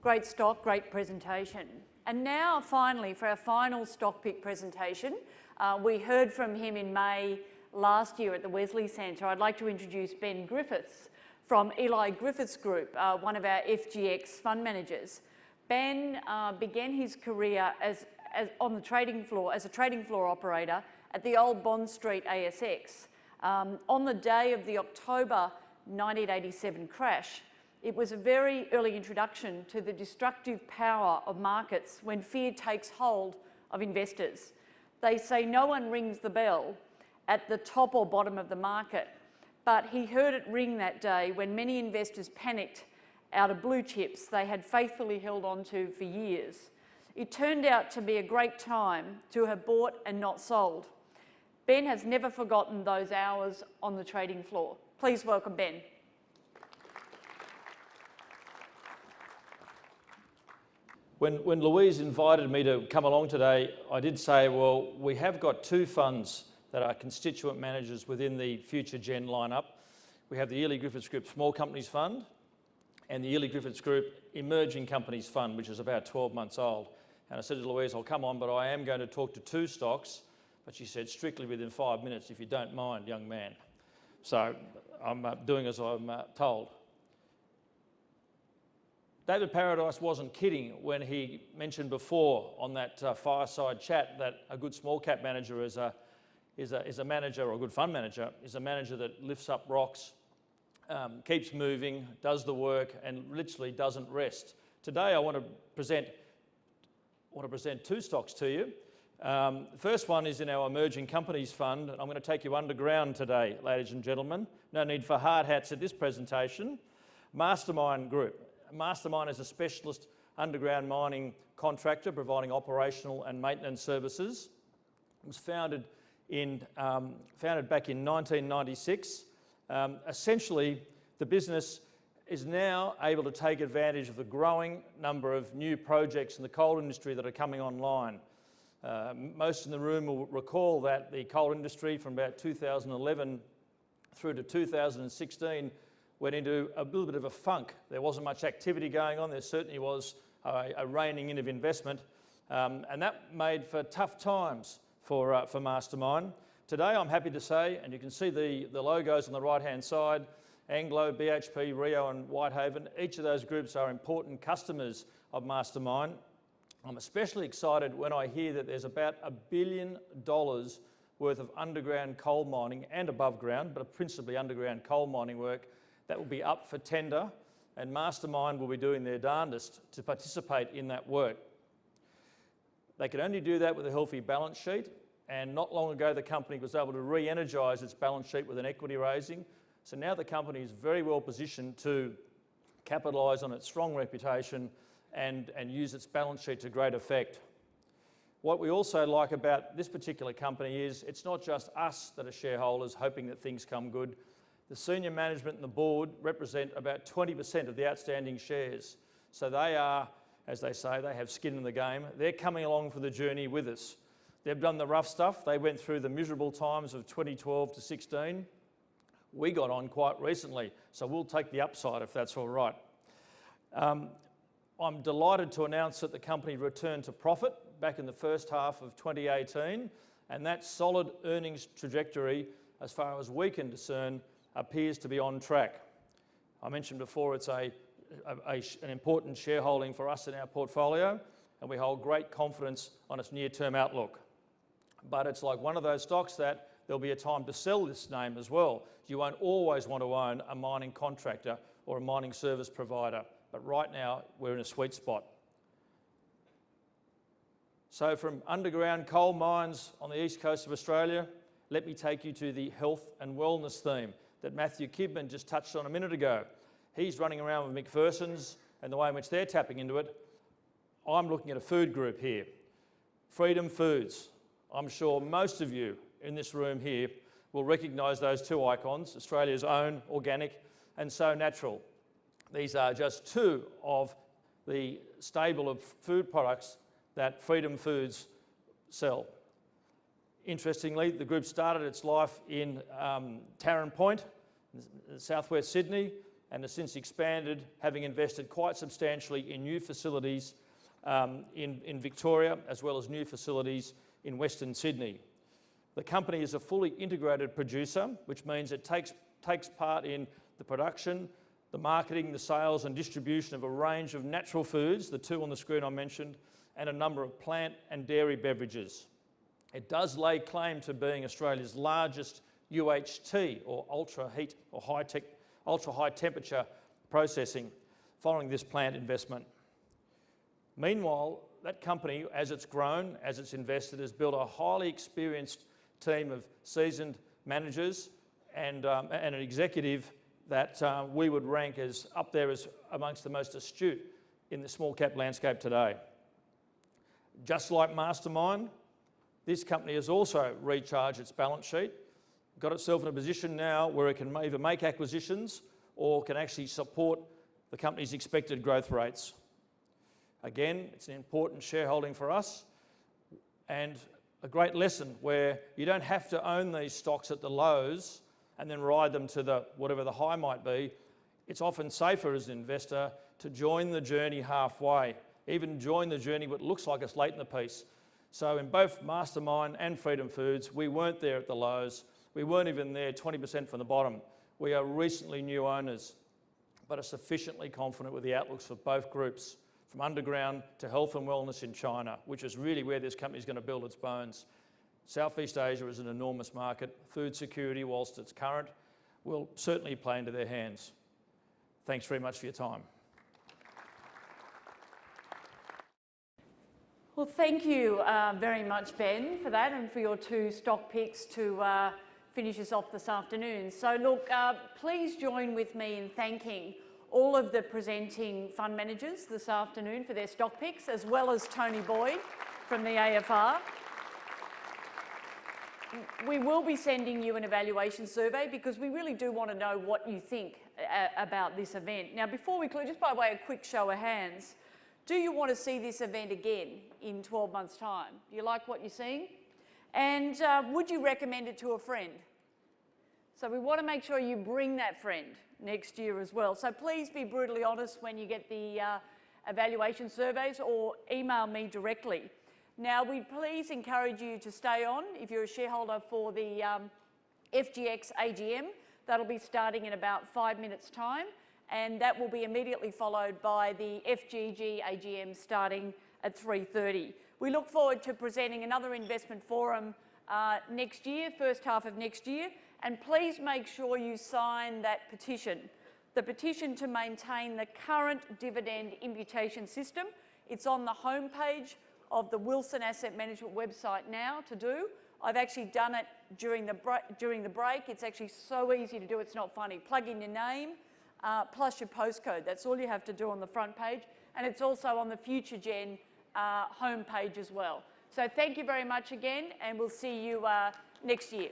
S1: Great stock, great presentation. And now, finally, for our final stock pick presentation, we heard from him in May last year at the Wesley Centre. I'd like to introduce Ben Griffiths from Eli Griffiths Group, one of our FGX fund managers. Ben began his career on the trading floor as a trading floor operator at the old Bond Street ASX. On the day of the October 1987 crash, it was a very early introduction to the destructive power of markets when fear takes hold of investors. They say no one rings the bell at the top or bottom of the market, but he heard it ring that day when many investors panicked out of blue chips they had faithfully held on to for years. It turned out to be a great time to have bought and not sold. Ben has never forgotten those hours on the trading floor. Please welcome Ben.
S15: When Louise invited me to come along today, I did say, well, we have got 2 funds that are constituent managers within the Future Gen lineup. We have the Ely Griffiths Group Small Companies Fund and the Ely Griffiths Group Emerging Companies Fund, which is about 12 months old. And I said to Louise, I'll come on, but I am going to talk to 2 stocks. But she said, strictly within 5 minutes, if you don't mind, young man. So I'm doing as I'm told. David Paradise wasn't kidding when he mentioned before on that fireside chat that a good small cap manager is a manager, or a good fund manager, is a manager that lifts up rocks, keeps moving, does the work, and literally doesn't rest. Today I want to present 2 stocks to you. The first one is in our Emerging Companies Fund, and I'm going to take you underground today, ladies and gentlemen. No need for hard hats at this presentation. Mastermyne Group. Mastermyne is a specialist underground mining contractor providing operational and maintenance services. It was founded back in 1996. Essentially, the business is now able to take advantage of the growing number of new projects in the coal industry that are coming online. Most in the room will recall that the coal industry from about 2011 through to 2016 went into a little bit of a funk. There wasn't much activity going on. There certainly was a reining in of investment, and that made for tough times for Mastermyne. Today I'm happy to say, and you can see the logos on the right-hand side, Anglo, BHP, Rio and Whitehaven, each of those groups are important customers of Mastermyne. I'm especially excited when I hear that there's about $1 billion worth of underground coal mining and above ground, but principally underground coal mining work that will be up for tender, and Mastermyne will be doing their darndest to participate in that work. They can only do that with a healthy balance sheet, and not long ago the company was able to re-energise its balance sheet with an equity raising. So now the company is very well positioned to capitalise on its strong reputation and use its balance sheet to great effect. What we also like about this particular company is it's not just us that are shareholders hoping that things come good. The senior management and the board represent about 20% of the outstanding shares. So they are, as they say, they have skin in the game. They're coming along for the journey with us. They've done the rough stuff. They went through the miserable times of 2012 to 16. We got on quite recently, so we'll take the upside if that's all right. I'm delighted to announce that the company returned to profit back in the first half of 2018, and that solid earnings trajectory, as far as we can discern, appears to be on track. I mentioned before it's an important shareholding for us in our portfolio, and we hold great confidence on its near-term outlook. But it's like one of those stocks that there'll be a time to sell this name as well. You won't always want to own a mining contractor or a mining service provider, but right now we're in a sweet spot. So from underground coal mines on the east coast of Australia, let me take you to the health and wellness theme that Matthew Kidman just touched on a minute ago. He's running around with McPherson's and the way in which they're tapping into it. I'm looking at a food group here, Freedom Foods. I'm sure most of you in this room here will recognise those two icons, Australia's own organic and So Natural. These are just two of the stable of food products that Freedom Foods sell. Interestingly, the group started its life in Tarrant Point, southwest Sydney, and has since expanded, having invested quite substantially in new facilities in Victoria, as well as new facilities in Western Sydney. The company is a fully integrated producer, which means it takes part in the production, the marketing, the sales and distribution of a range of natural foods, the two on the screen I mentioned, and a number of plant and dairy beverages. It does lay claim to being Australia's largest UHT, or ultra heat or ultra high temperature processing, following this plant investment. Meanwhile, that company, as it's grown, as it's invested, has built a highly experienced team of seasoned managers and an executive that we would rank as up there as amongst the most astute in the small cap landscape today. Just like Mastermind, this company has also recharged its balance sheet, got itself in a position now where it can either make acquisitions or can actually support the company's expected growth rates. Again, it's an important shareholding for us and a great lesson where you don't have to own these stocks at the lows and then ride them to whatever the high might be. It's often safer as an investor to join the journey halfway, even join the journey what looks like it's late in the piece. So in both Mastermind and Freedom Foods, we weren't there at the lows. We weren't even there 20% from the bottom. We are recently new owners, but are sufficiently confident with the outlooks for both groups, from underground to health and wellness in China, which is really where this company is going to build its bones. Southeast Asia is an enormous market. Food security, whilst it's current, will certainly play into their hands. Thanks very much for your time.
S1: Well, thank you very much, Ben, for that and for your two stock picks to finish us off this afternoon. So look, please join with me in thanking all of the presenting fund managers this afternoon for their stock picks, as well as Tony Boyd from the AFR. We will be sending you an evaluation survey because we really do want to know what you think about this event. Now, before we close, just by way of quick show of hands, do you want to see this event again in 12 months' time? Do you like what you're seeing? And would you recommend it to a friend? So we want to make sure you bring that friend next year as well. So please be brutally honest when you get the evaluation surveys, or email me directly. Now, we'd please encourage you to stay on if you're a shareholder for the FGX AGM. That'll be starting in about 5 minutes' time, and that will be immediately followed by the FGG AGM starting at 3:30. We look forward to presenting another investment forum next year, first half of next year, and please make sure you sign that petition, the petition to maintain the current dividend imputation system. It's on the homepage of the Wilson Asset Management website now to do. I've actually done it during the break. It's actually so easy to do, it's not funny. Plug in your name plus your postcode. That's all you have to do on the front page. And it's also on the Future Gen homepage as well. So thank you very much again, and we'll see you next year.